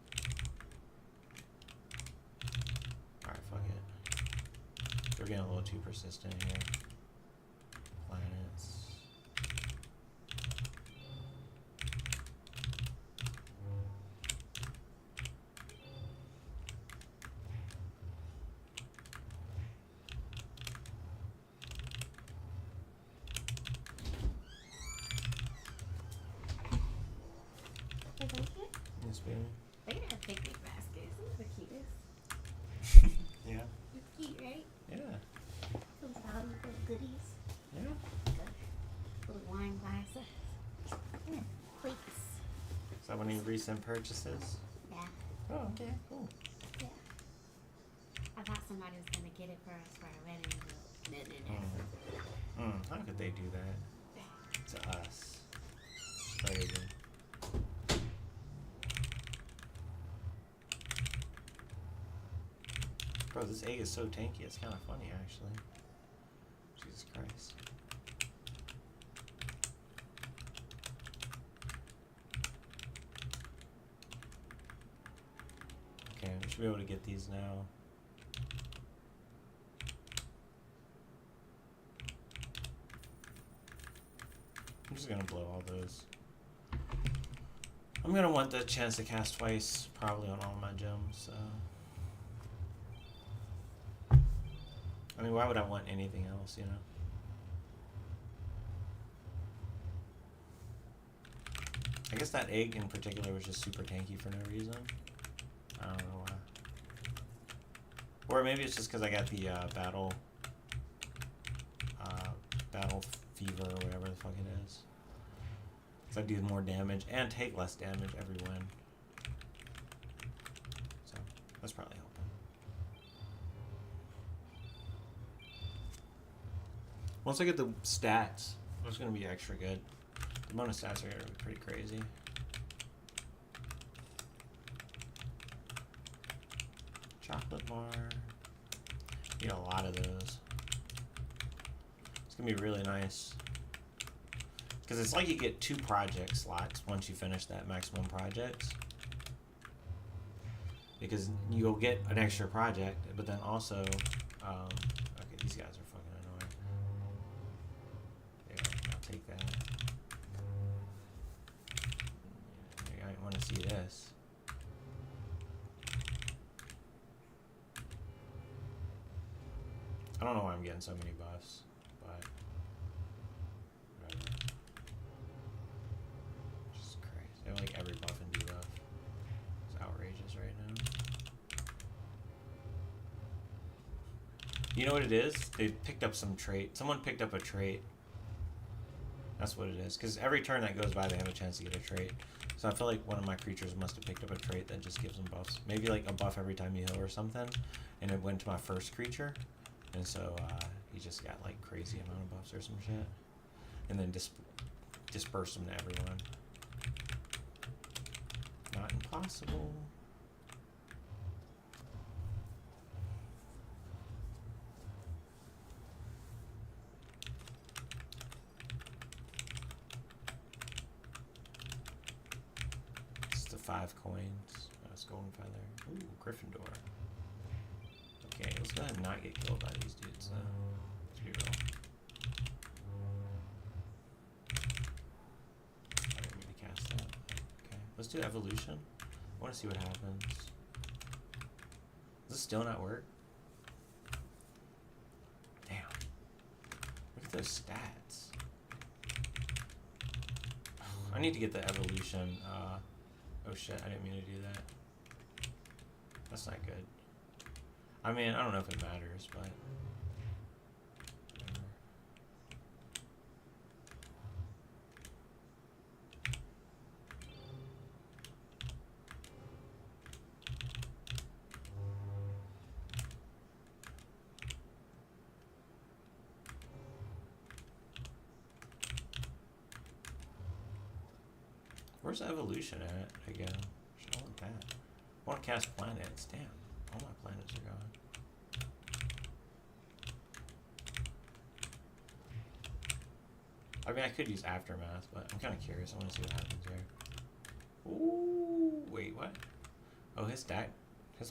[SPEAKER 1] Alright, fuck it. We're getting a little too persistent here. Planets. Yes, baby.
[SPEAKER 2] They have picnic baskets. Those are the cutest.
[SPEAKER 1] Yeah.
[SPEAKER 2] It's cute, right?
[SPEAKER 1] Yeah.
[SPEAKER 2] Comes out with little goodies.
[SPEAKER 1] Yeah.
[SPEAKER 2] Little wine glasses. Plates.
[SPEAKER 1] Is that one of your recent purchases?
[SPEAKER 2] Yeah.
[SPEAKER 1] Oh, okay, cool.
[SPEAKER 2] Yeah. I thought somebody was going to get it for us for our wedding, but no.
[SPEAKER 1] How could they do that to us? Crazy. Bro, this egg is so tanky, it's kind of funny, actually. Jesus Christ. Okay, we should be able to get these now. I'm just gonna blow all those. I'm gonna want the chance to cast twice, probably on all my gems, so... I mean, why would I want anything else, you know? I guess that egg in particular was just super tanky for no reason. I don't know why. Or maybe it's just because I got the battle fever or whatever the fuck it is. So I do more damage and take less damage every win. So that's probably helping. Once I get the stats, it's going to be extra good. The bonus stats are going to be pretty crazy. Chocolate bar. Need a lot of those. It's going to be really nice. Because it's like you get 2 project slots once you finish that maximum projects. Because you'll get an extra project, but then also... okay, these guys are fucking annoying. Yeah, I'll take that. I want to see this. I don't know why I'm getting so many buffs, but whatever. Jesus Christ. They have like every buff and debuff. It's outrageous right now. You know what it is? They picked up some trait. Someone picked up a trait. That's what it is. Because every turn that goes by, they have a chance to get a trait. So I feel like one of my creatures must have picked up a trait that just gives them buffs. Maybe like a buff every time you heal or something. And it went to my first creature. And so he just got like crazy amount of buffs or some shit. And then dispersed them to everyone. Not impossible. It's the 5 coins. That's golden feather. Ooh, Gryffindor. Okay, let's go ahead and not get killed by these dudes, let's be real. I didn't mean to cast that. Okay, let's do evolution. I want to see what happens. Does this still not work? Damn. Look at those stats. I need to get the evolution. Oh shit, I didn't mean to do that. That's not good. I mean, I don't know if it matters, but whatever. Where's evolution at again? I want that. I want to cast planets. Damn. All my planets are gone. I mean, I could use Aftermath, but I'm kind of curious. I want to see what happens here. Ooh, wait, what? Oh, his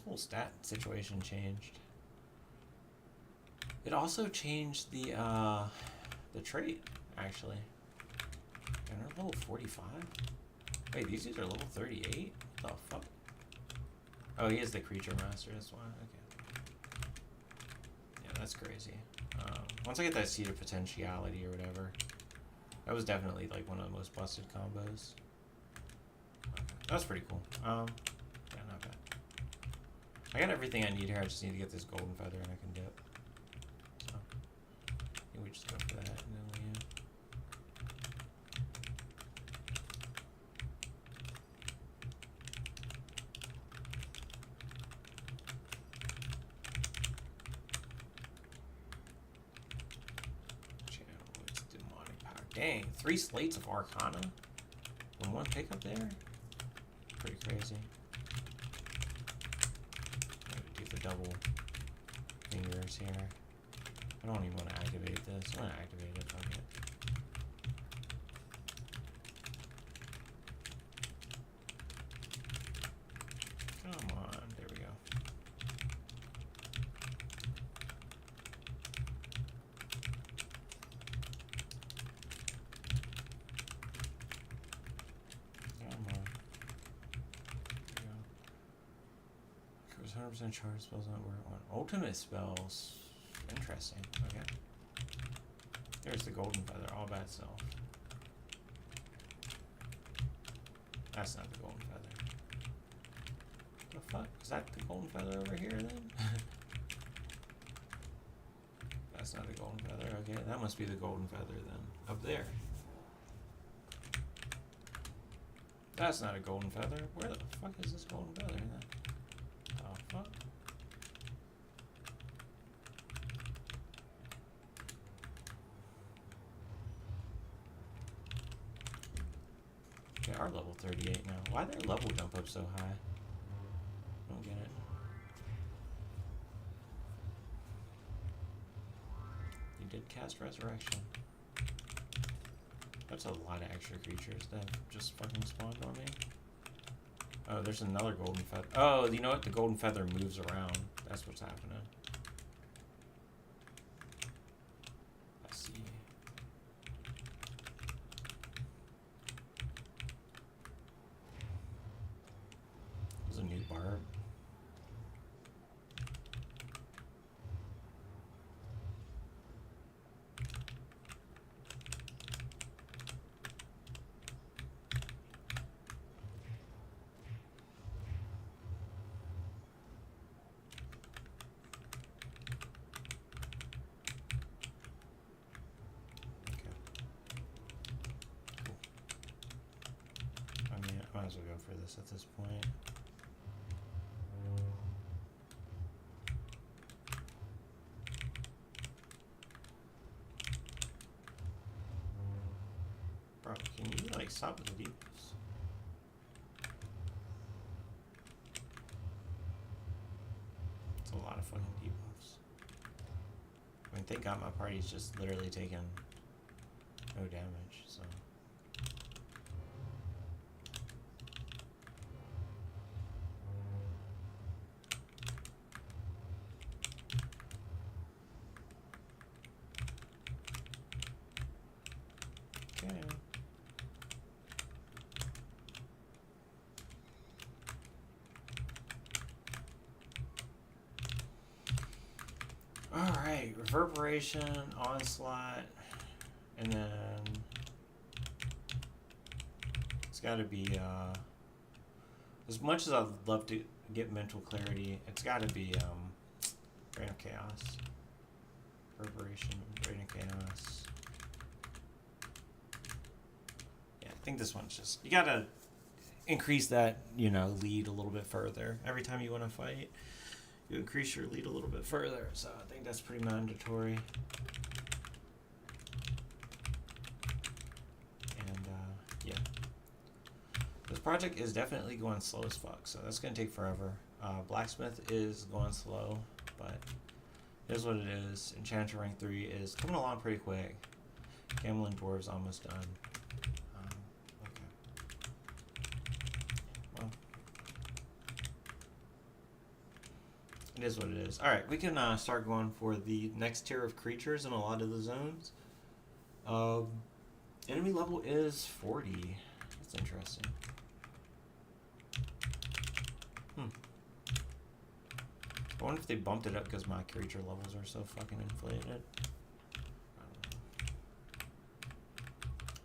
[SPEAKER 1] whole stat situation changed. It also changed the trait, actually. And they're level 45? Wait, these dudes are level 38? What the fuck? Oh, he is the creature master, that's why. Okay. Yeah, that's crazy. Once I get that Seed of Potentiality or whatever, that was definitely like one of the most busted combos. Okay. That was pretty cool. Yeah, not bad. I got everything I need here. I just need to get this golden feather and I can dip. So, I think we just go for that and then we. Dang, 3 slates of Arcana from 1 pickup there? Pretty crazy. Do the double fingers here. I don't even want to activate this. I'm going to activate it. Fuck it. Come on. There we go. Come on. There we go. 100% charge spells not where I want. Ultimate spells. Interesting. Okay. There's the golden feather all by itself. That's not the golden feather. The fuck? Is that the golden feather over here then? That's not the golden feather. Okay, that must be the golden feather then. Up there. That's not a golden feather. Where the fuck is this golden feather then? The fuck? They are level 38 now. Why did their level jump up so high? Don't get it. You did cast Resurrection. That's a lot of extra creatures that just fucking spawned on me. Oh, there's another golden feather. Oh, you know what? The golden feather moves around. That's what's happening. I see. There's a new barb. Might as well go for this at this point. Bro, can you like stop with the debuffs? It's a lot of fucking debuffs. I mean, thank God my party's just literally taking no damage, so. Alright, Reverberation, Onslaught, and then it's gotta be, as much as I'd love to get Mental Clarity, it's gotta be, Reign of Chaos. Reverberation, Reign of Chaos. Yeah, I think this one's just, you gotta increase that, lead a little bit further every time you want to fight. You increase your lead a little bit further, so I think that's pretty mandatory. And yeah, this project is definitely going slow as fuck, so that's gonna take forever. Blacksmith is going slow, but it is what it is. Enchanter rank 3 is coming along pretty quick. Gamelin Dwarves almost done. Okay. Well, it is what it is. Alright, we can start going for the next tier of creatures in a lot of the zones. Enemy level is 40. That's interesting. I wonder if they bumped it up because my creature levels are so fucking inflated.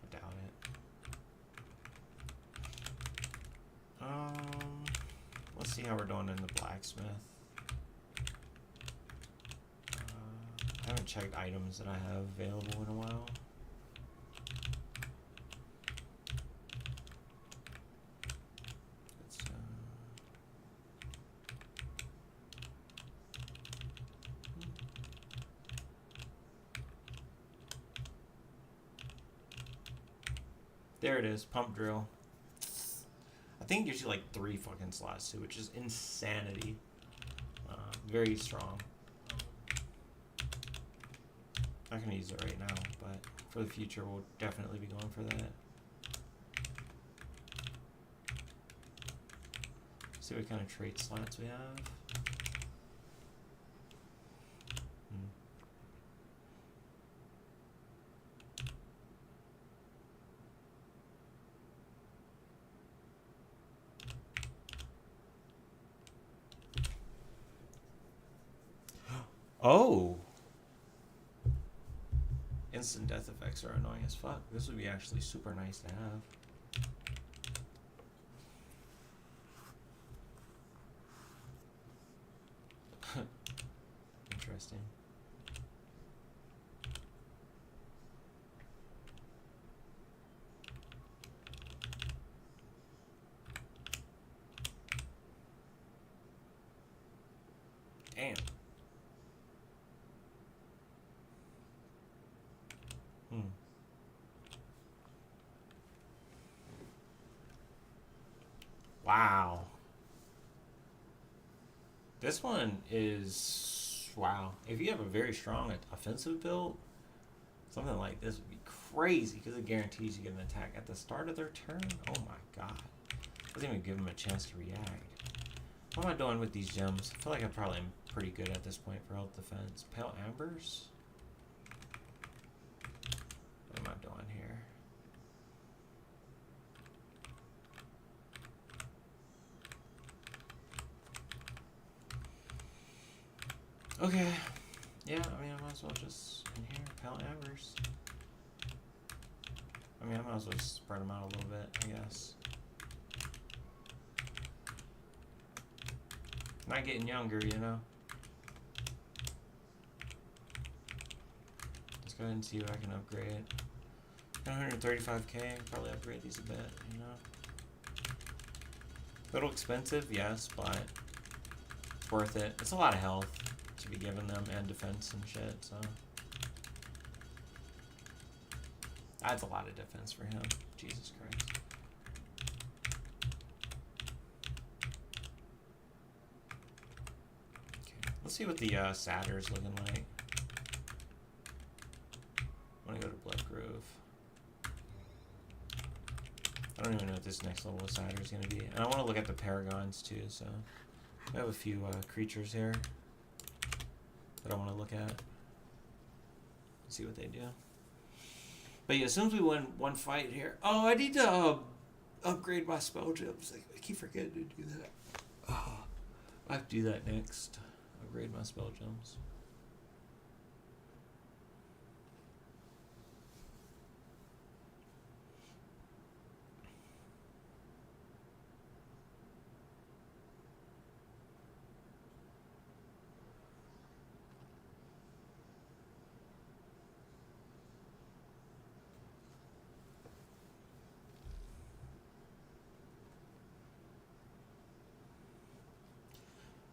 [SPEAKER 1] I doubt it. Let's see how we're doing in the blacksmith. I haven't checked items that I have available in a while. There it is, pump drill. I think it gives you like 3 fucking slots too, which is insanity. Very strong. Not gonna use it right now, but for the future we'll definitely be going for that. See what kind of trait slots we have. Oh! Instant death effects are annoying as fuck. This would be actually super nice to have. Interesting. Damn. Wow. This one is... Wow. If you have a very strong offensive build, something like this would be crazy because it guarantees you get an attack at the start of their turn. Oh my god. Doesn't even give them a chance to react. What am I doing with these gems? I feel like I probably am pretty good at this point for health defense. Pale Ambers? What am I doing here? Okay. Yeah, I mean, I might as well just in here, Pale Ambers. I mean, I might as well spread them out a little bit, I guess. Not getting younger, you know? Let's go ahead and see what I can upgrade. 135k, probably upgrade these a bit, you know? A little expensive, yes, but it's worth it. It's a lot of health to be giving them and defense and shit, so. That's a lot of defense for him. Jesus Christ. Okay, let's see what the Satyr's looking like. I want to go to Blood Grove. I don't even know what this next level of Satyr is going to be. And I want to look at the Paragons too, so. I have a few creatures here that I want to look at. See what they do. But yeah, as soon as we win one fight here... Oh, I need to upgrade my spell gems. I keep forgetting to do that. Oh, I have to do that next. Upgrade my spell gems.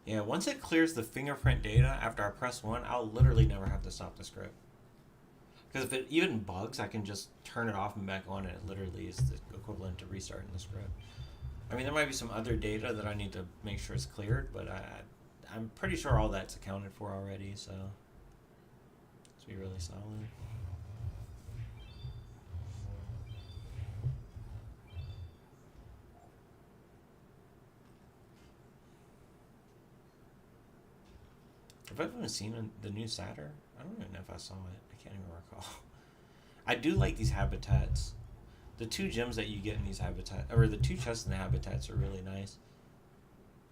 [SPEAKER 1] Yeah, once it clears the fingerprint data after I press 1, I'll literally never have to stop the script. Because if it even bugs, I can just turn it off and back on, and it literally is the equivalent to restarting the script. I mean, there might be some other data that I need to make sure is cleared, but I'm pretty sure all that's accounted for already, so it's be really solid. Have I even seen the new Satyr? I don't even know if I saw it. I can't even recall. I do like these habitats. The 2 gems that you get in these habitats, or the 2 chests in the habitats, are really nice.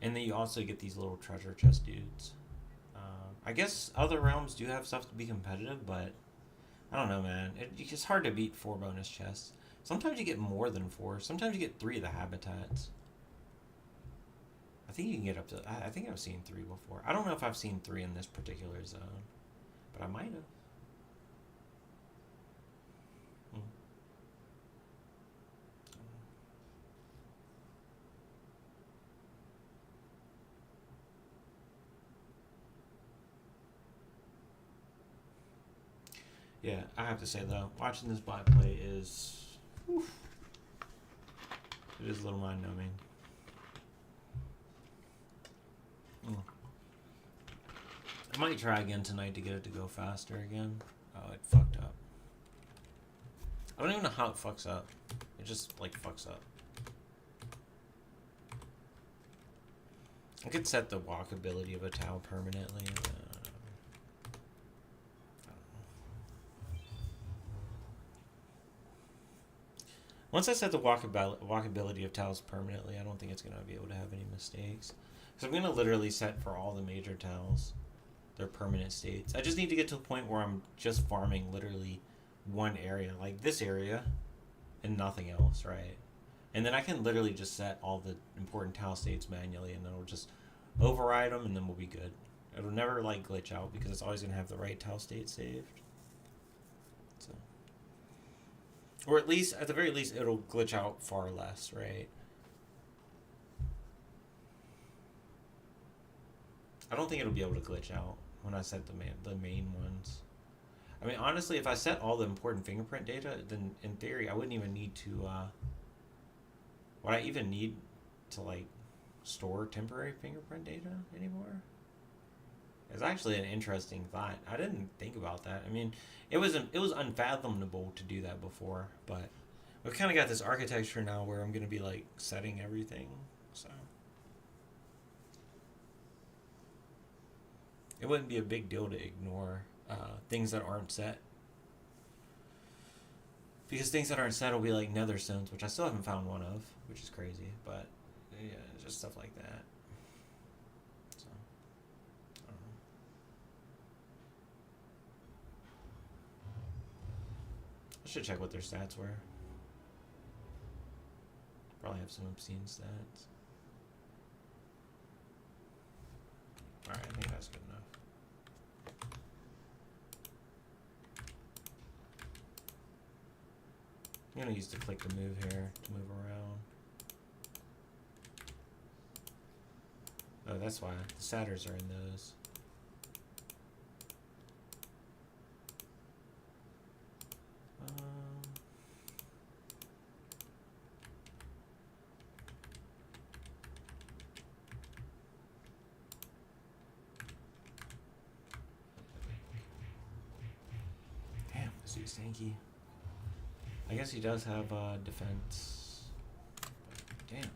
[SPEAKER 1] And then you also get these little treasure chest dudes. I guess other realms do have stuff to be competitive, but I don't know, man. It's hard to beat 4 bonus chests. Sometimes you get more than 4. Sometimes you get 3 of the habitats. I think you can get up to... I think I've seen 3 before. I don't know if I've seen 3 in this particular zone, but I might have. Yeah, I have to say though, watching this bot play is... Whew, it is a little mind-numbing. I might try again tonight to get it to go faster again. Oh, it fucked up. I don't even know how it fucks up. It just, like, fucks up. I could set the walkability of a towel permanently. Once I set the walkability of tiles permanently, I don't think it's going to be able to have any mistakes. So I'm going to literally set for all the major tiles their permanent states. I just need to get to the point where I'm just farming literally one area, like this area, and nothing else, right? And then I can literally just set all the important tile states manually, and then it'll just override them, and then we'll be good. It'll never, like, glitch out, because it's always going to have the right tile state saved. So... Or at least, at the very least, it'll glitch out far less, right? I don't think it'll be able to glitch out when I set the main ones. I mean, honestly, if I set all the important fingerprint data, then in theory, I wouldn't even need to, would I even need to, like, store temporary fingerprint data anymore? It's actually an interesting thought. I didn't think about that. I mean, it was unfathomable to do that before, but we've kind of got this architecture now where I'm going to be, like, setting everything, so. It wouldn't be a big deal to ignore things that aren't set. Because things that aren't set will be like nether stones, which I still haven't found one of, which is crazy, but yeah, just stuff like that. So, I don't know. I should check what their stats were. Probably have some obscene stats. Alright, I think that's good enough. I'm going to use the click to move here, to move around. Oh, that's why. The Satyrs are in those. Damn, this dude's tanky. I guess he does have defense. Damn.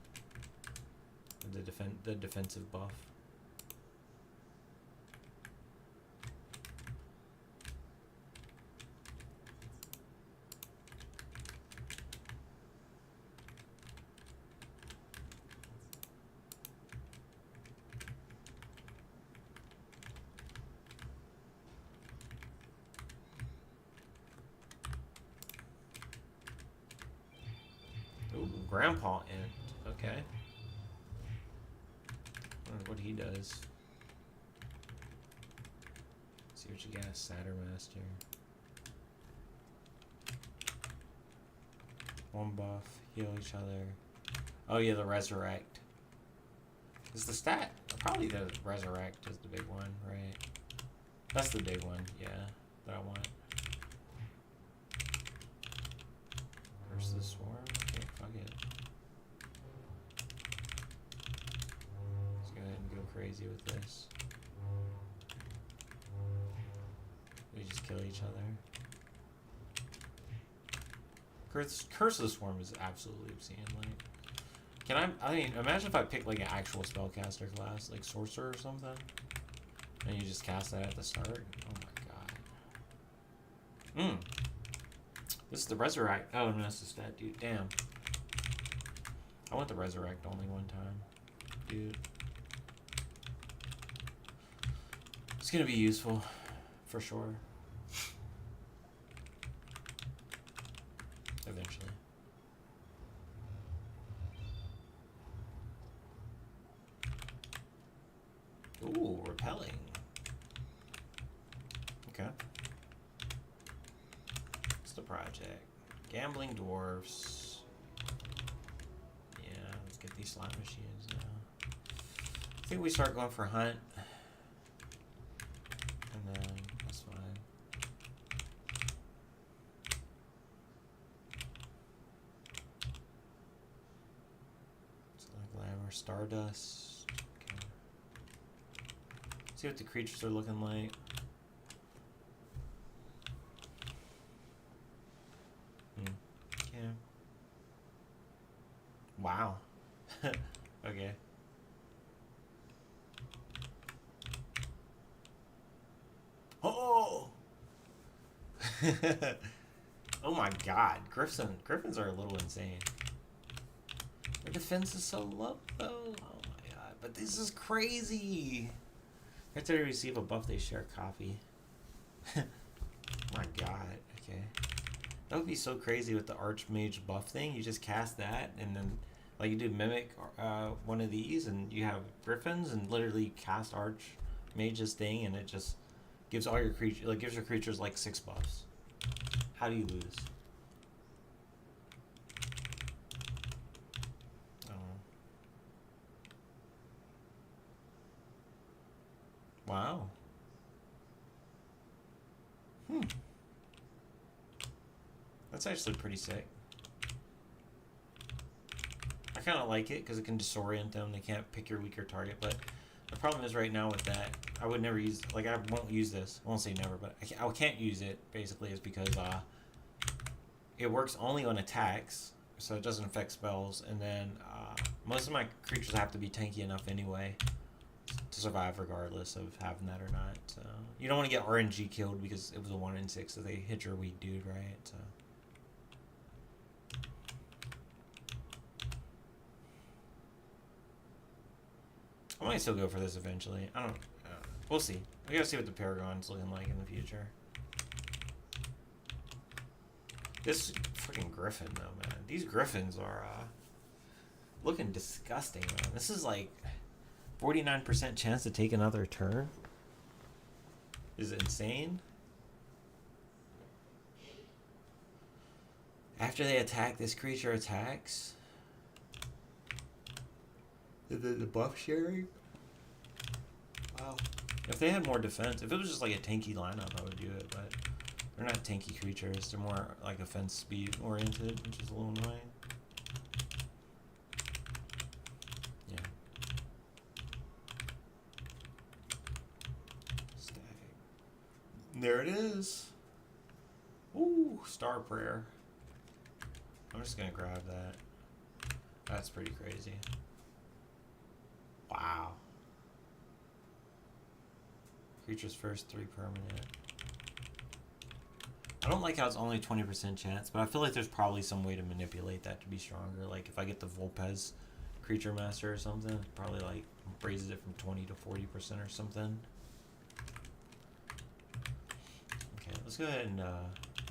[SPEAKER 1] The defensive buff. Grandpa Int. Okay. I wonder what he does. See what you got, Satyr Master. One buff, heal each other. Oh yeah, the Resurrect. Is the stat? Probably the Resurrect is the big one, right? That's the big one, yeah, that I want. Curse the Swarm? Okay, fuck it. Let's go ahead and go crazy with this. We just kill each other. Curse of the Swarm is absolutely obscene. Like, I mean, imagine if I picked like an actual spellcaster class, like Sorcerer or something. And you just cast that at the start? Oh my god. This is the Resurrect. Oh, no, that's the stat, dude. Damn. I went the Resurrect only one time. Dude. It's gonna be useful. For sure. Eventually. Ooh, repelling. Okay. What's the project? Gambling dwarfs. Yeah, let's get these slot machines now. I think we start going for hunt. And then that's fine. It's like glamour, stardust. Okay. See what the creatures are looking like. Yeah. Wow. Okay. Oh! Oh my god. Griffins are a little insane. Their defense is so low, though. Oh my god. But this is crazy. After they receive a buff, they share copy. My god. Okay. That would be so crazy with the Archmage buff thing. You just cast that, and then, like, you do Mimic one of these, and you have Griffins, and literally cast Archmage's thing, and it just gives all your creatures, like, gives your creatures like 6 buffs. How do you lose? I don't know. Wow. That's actually pretty sick. I kind of like it because it can disorient them. They can't pick your weaker target. But the problem is right now with that, I would never use, like, I won't use this. I won't say never, but I can't use it, basically, is because it works only on attacks, so it doesn't affect spells. And then most of my creatures have to be tanky enough anyway to survive regardless of having that or not. So you don't want to get RNG killed because it was a 1 in 6, so they hit your weak dude, right? So. I might still go for this eventually. I don't. We'll see. We gotta see what the Paragon's looking like in the future. This freaking Griffin, though, man. These Griffins are looking disgusting, man. This is like 49% chance to take another turn. Is it insane? After they attack, this creature attacks. The buff sharing? Wow. If they had more defense, if it was just like a tanky lineup, I would do it, but they're not tanky creatures. They're more like offense speed oriented, which is a little annoying. Yeah. Stack. There it is. Ooh, Star Prayer. I'm just gonna grab that. That's pretty crazy. Wow. Creatures first, 3 permanent. I don't like how it's only 20% chance, but I feel like there's probably some way to manipulate that to be stronger. Like if I get the Volpez Creature Master or something, probably like raises it from 20 to 40% or something. Okay, let's go ahead and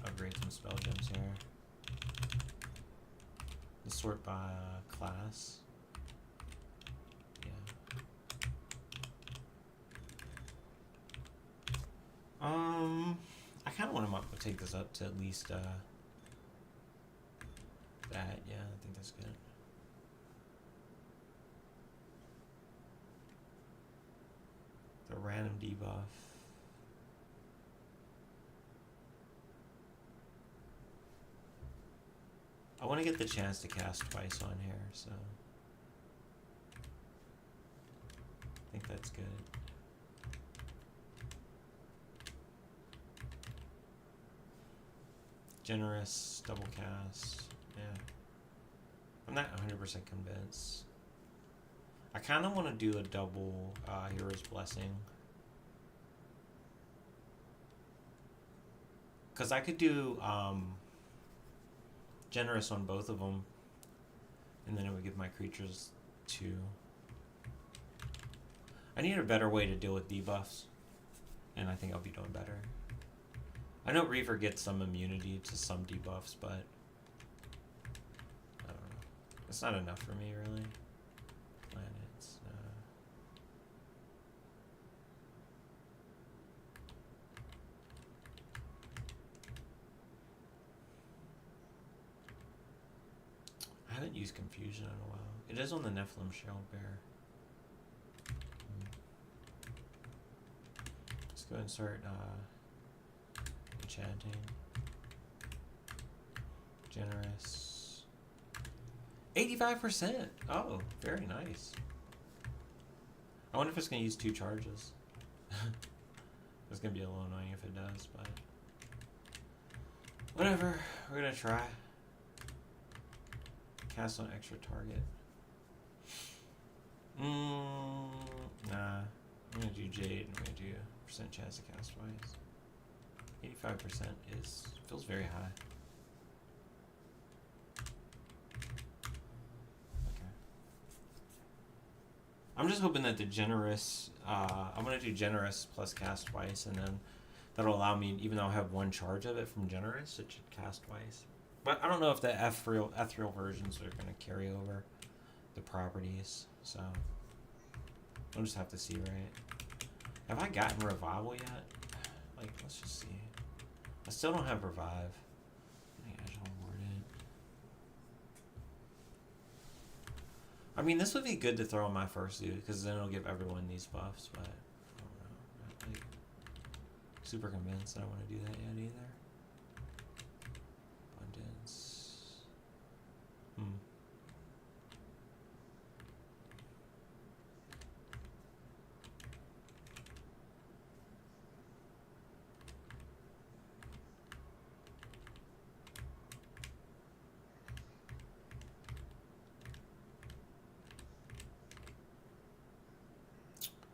[SPEAKER 1] upgrade some spell gems here. Let's sort by class. I kind of want to take this up to at least, that. Yeah, I think that's good. The random debuff. I want to get the chance to cast twice on here, so I think that's good. Generous, double cast, yeah. I'm not 100% convinced. I kind of want to do a double Hero's Blessing. Because I could do generous on both of them, and then it would give my creatures 2. I need a better way to deal with debuffs, and I think I'll be doing better. I know Reaver gets some immunity to some debuffs, but I don't know. It's not enough for me, really. Planets. I haven't used Confusion in a while. It is on the Nephilim Shell Bear. Let's go and start enchanting. Generous. 85%! Oh, very nice. I wonder if it's going to use 2 charges. It's going to be a little annoying if it does, but whatever. We're going to try. Cast on extra target. Nah. I'm going to do Jade and I'm going to do percent chance to cast twice. 85% feels very high. Okay. I'm just hoping that the generous, I'm going to do generous plus cast twice, and then that'll allow me, even though I have 1 charge of it from generous, it should cast twice. But I don't know if the ethereal versions are going to carry over the properties, so we'll just have to see, right? Have I gotten Revival yet? Like, let's just see. I still don't have Revive. I mean, this would be good to throw on my first dude, because then it'll give everyone these buffs, but I don't know. I'm not, like, super convinced that I want to do that yet either. Abundance.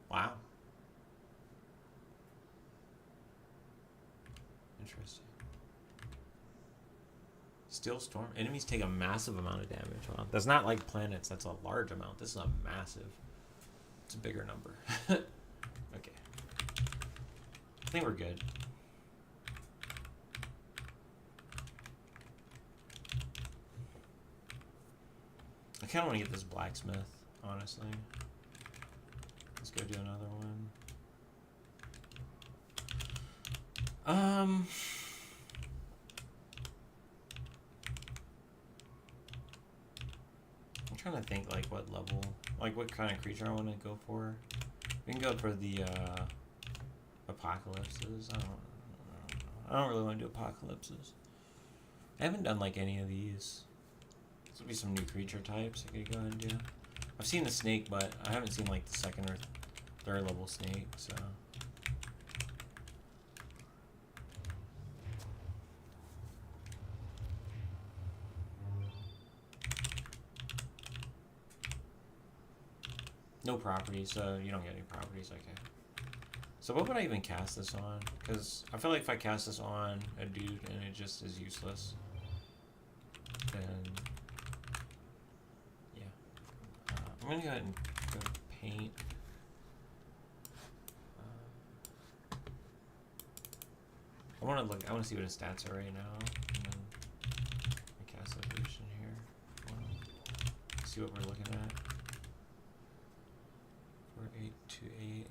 [SPEAKER 1] Wow. Interesting. Steel Storm. Enemies take a massive amount of damage. Wow. That's not like planets. That's a large amount. This is a massive. It's a bigger number. Okay. I think we're good. I kind of want to get this blacksmith, honestly. Let's go do another one. I'm trying to think like what level, like what kind of creature I want to go for. We can go for the apocalypses. I don't really want to do apocalypses. I haven't done like any of these. This will be some new creature types I could go ahead and do. I've seen the snake, but I haven't seen like the 2nd or 3rd level snake, so. No properties, so you don't get any properties, okay. So what would I even cast this on? Because I feel like if I cast this on a dude and it just is useless, then yeah. I'm gonna go ahead and go paint. I want to see what his stats are right now, and then I cast evolution here. See what we're looking at. 4828.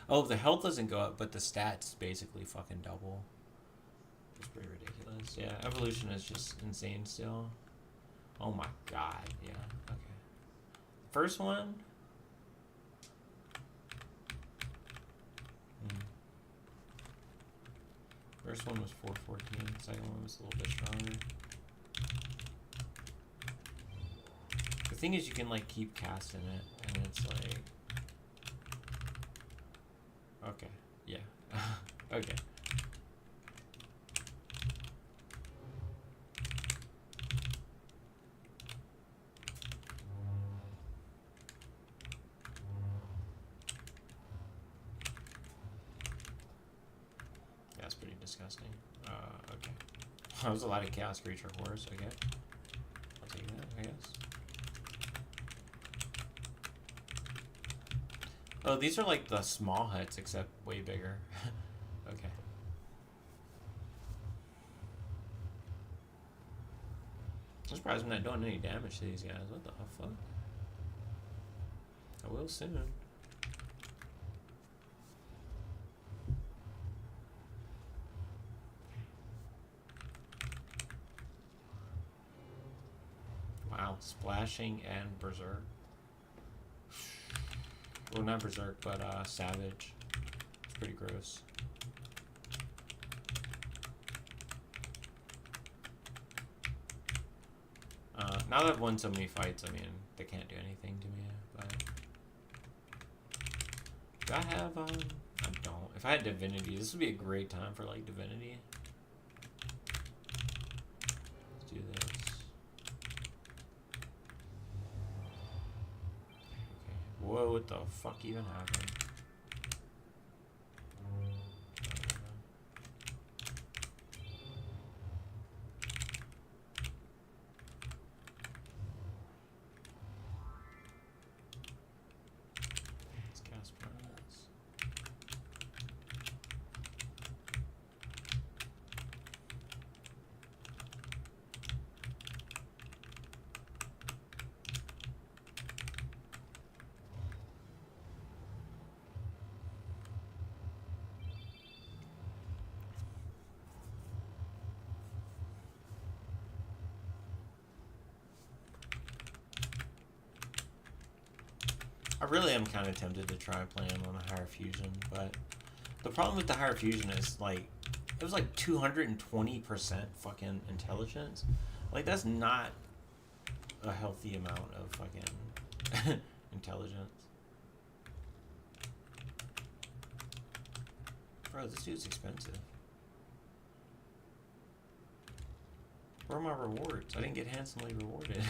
[SPEAKER 1] Oh, the health doesn't go up, but the stats basically fucking double. It's pretty ridiculous. Yeah, evolution is just insane still. Oh my god, yeah, okay. First one. First one was 414, second one was a little bit stronger. The thing is you can like keep casting it, and it's like... Okay, yeah. Okay. That's pretty disgusting. Okay. Okay. That was a lot of Chaos Creature Horrors. Okay. I'll take that, I guess. Oh, these are like the small huts, except way bigger. Okay. I'm surprised I'm not doing any damage to these guys. What the fuck? I will soon. Wow, Splashing and Berserk. Well, not Berserk, but Savage. It's pretty gross. Now that I've won so many fights, I mean, they can't do anything to me, but... Do I have, I don't. If I had Divinity, this would be a great time for, like, Divinity. Let's do this. Okay. Whoa, what the fuck even happened? I really am kind of tempted to try playing on a higher fusion, but the problem with the higher fusion is, like, it was like 220% fucking intelligence. Like, that's not a healthy amount of fucking intelligence. Bro, this dude's expensive. Where are my rewards? I didn't get handsomely rewarded.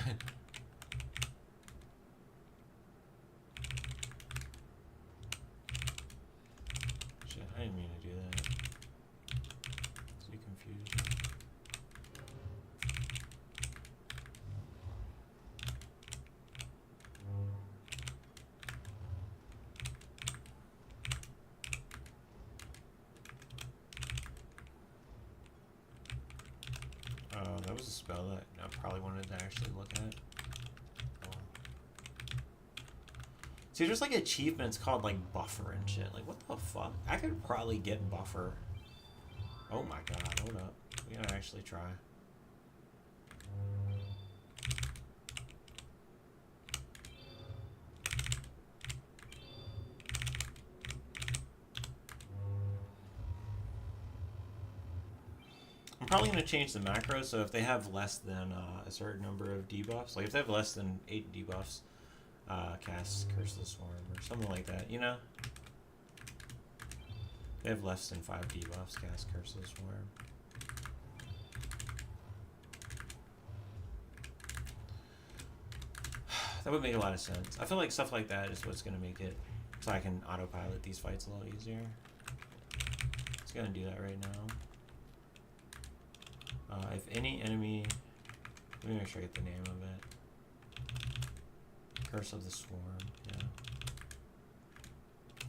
[SPEAKER 1] I didn't mean to do that. It's too confusing. Oh, that was a spell that I probably wanted to actually look at. See, there's like achievements called like buffer and shit. Like, what the fuck? I could probably get buffer. Oh my god, hold up. We gotta actually try. I'm probably gonna change the macro so if they have less than a certain number of debuffs, like if they have less than 8 debuffs, cast Curse of the Swarm or something like that, you know? They have less than 5 debuffs, cast Curse of the Swarm. That would make a lot of sense. I feel like stuff like that is what's going to make it so I can autopilot these fights a little easier. It's going to do that right now. If any enemy... Let me make sure I get the name of it. Curse of the Swarm, yeah.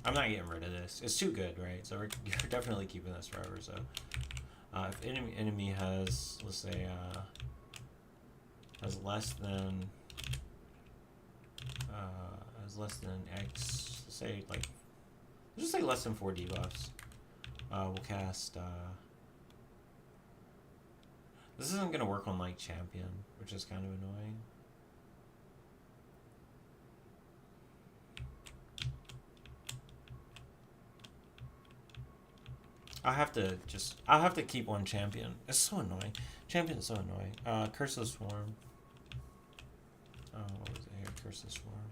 [SPEAKER 1] I'm not getting rid of this. It's too good, right? So you're definitely keeping this forever, so... if enemy has, let's say, has less than X, say, like, let's just say less than 4 debuffs, we'll cast, this isn't going to work on, like, Champion, which is kind of annoying. I'll have to keep one Champion. It's so annoying. Champion is so annoying. Curse of the Swarm. Oh, what was it here? Curse of the Swarm.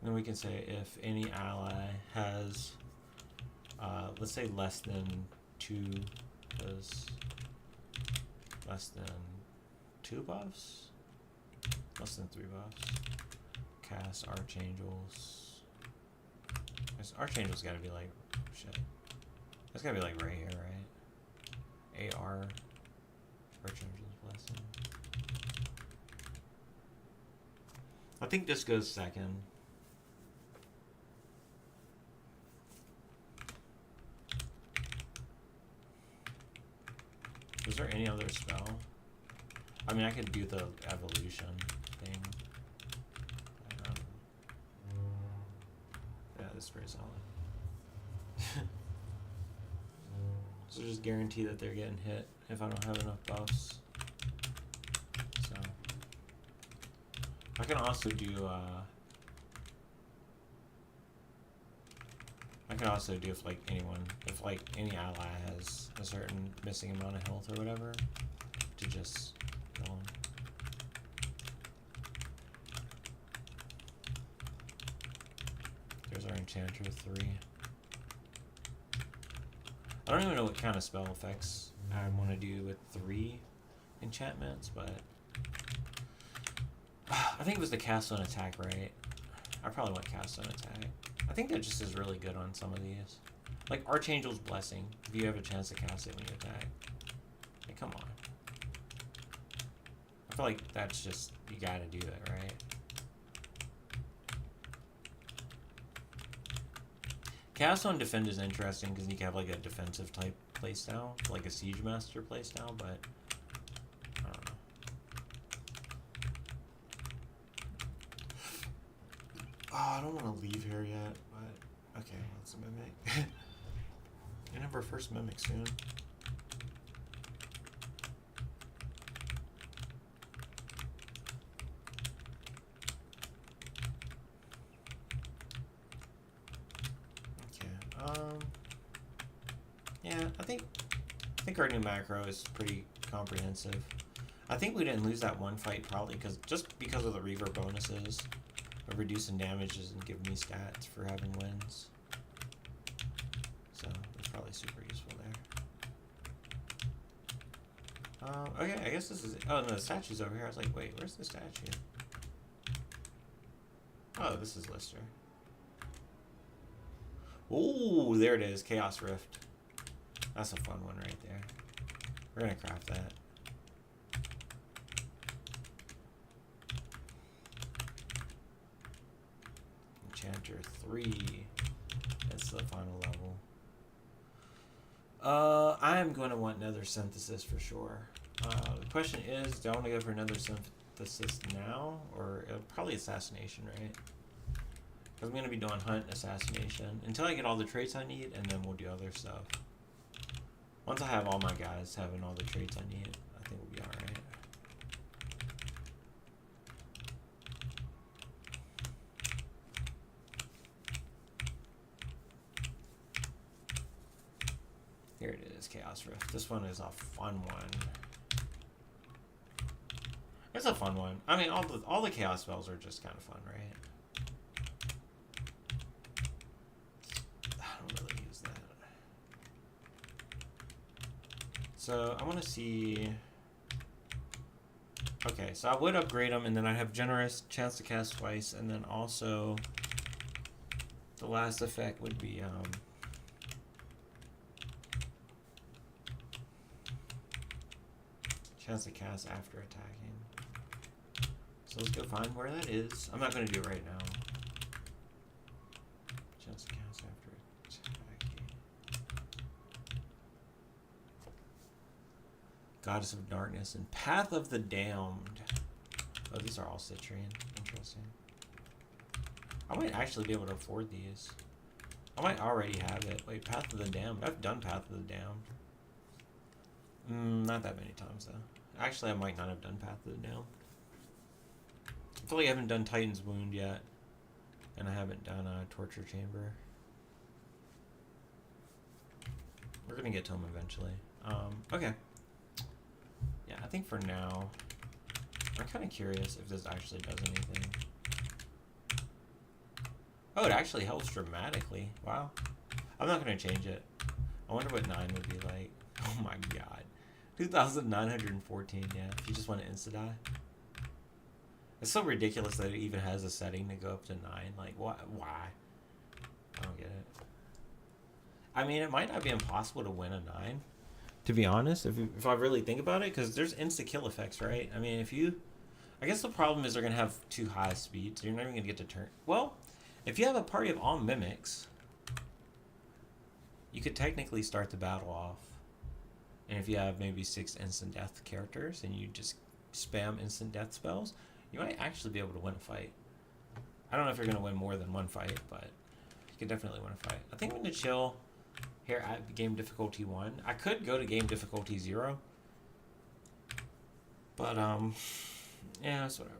[SPEAKER 1] And then we can say if any ally has, let's say less than 2, because less than 2 buffs? Less than 3 buffs. Cast Archangels. Archangel's gotta be like, shit. That's gotta be like right here, right? AR. Archangel's Blessing. I think this goes second. Is there any other spell? I mean, I could do the evolution thing. Yeah, this is pretty solid. So just guarantee that they're getting hit if I don't have enough buffs. So I can also do if like any ally has a certain missing amount of health or whatever, to just go on. There's our Enchanter 3. I don't even know what kind of spell effects I want to do with 3 enchantments, but I think it was the cast on attack, right? I probably want cast on attack. I think that just is really good on some of these. Like Archangel's Blessing, if you have a chance to cast it when you attack. Like, come on. I feel like that's just, you gotta do it, right? Cast on Defend is interesting because you can have like a defensive type playstyle, like a Siege Master playstyle, but I don't know. Oh, I don't want to leave here yet, but okay, let's Mimic. And have our first Mimic soon. Yeah, I think our new macro is pretty comprehensive. I think we didn't lose that one fight probably because of the Reaver bonuses of reducing damages and giving me stats for having wins. So it's probably super useful there. Okay, I guess this is it. Oh no, the statue's over here. I was like, wait, where's the statue? Oh, this is Lister. Ooh, there it is, Chaos Rift. That's a fun one right there. We're gonna craft that. Enchanter 3. That's the final level. I'm going to want Nether Synthesis for sure. The question is, do I want to go for Nether Synthesis now? Or probably Assassination, right? Because I'm going to be doing Hunt, Assassination, until I get all the traits I need, and then we'll do other stuff. Once I have all my guys having all the traits I need, I think we'll be alright. Here it is, Chaos Rift. This one is a fun one. It's a fun one. I mean, all the Chaos spells are just kind of fun, right? I don't really use that. So I want to see. Okay, so I would upgrade them, and then I have Generous, chance to cast twice, and then also the last effect would be chance to cast after attacking. So let's go find where that is. I'm not going to do it right now. Chance to cast after attacking. Goddess of Darkness and Path of the Damned. Oh, these are all Citrian. Interesting. I might actually be able to afford these. I might already have it. Wait, Path of the Damned. I've done Path of the Damned. Not that many times, though. Actually, I might not have done Path of the Damned. I feel like I haven't done Titan's Wound yet. And I haven't done Torture Chamber. We're going to get to them eventually. Okay. Yeah, I think for now, I'm kind of curious if this actually does anything. Oh, it actually helps dramatically. Wow. I'm not going to change it. I wonder what 9 would be like. Oh my god. 2,914, yeah. If you just want to insta-die. It's so ridiculous that it even has a setting to go up to 9. Like, why? I don't get it. I mean, it might not be impossible to win a 9. To be honest, if I really think about it, because there's insta-kill effects, right? I mean, if you... I guess the problem is they're going to have too high speed, so you're not even going to get to turn... Well, if you have a party of all mimics, you could technically start the battle off. And if you have maybe 6 instant death characters and you just spam instant death spells, you might actually be able to win a fight. I don't know if you're going to win more than one fight, but you could definitely win a fight. I think I'm going to chill here at game difficulty 1. I could go to game difficulty 0. But, yeah, it's whatever.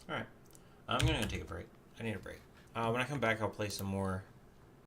[SPEAKER 1] Alright. I'm going to take a break. I need a break. When I come back, I'll play some more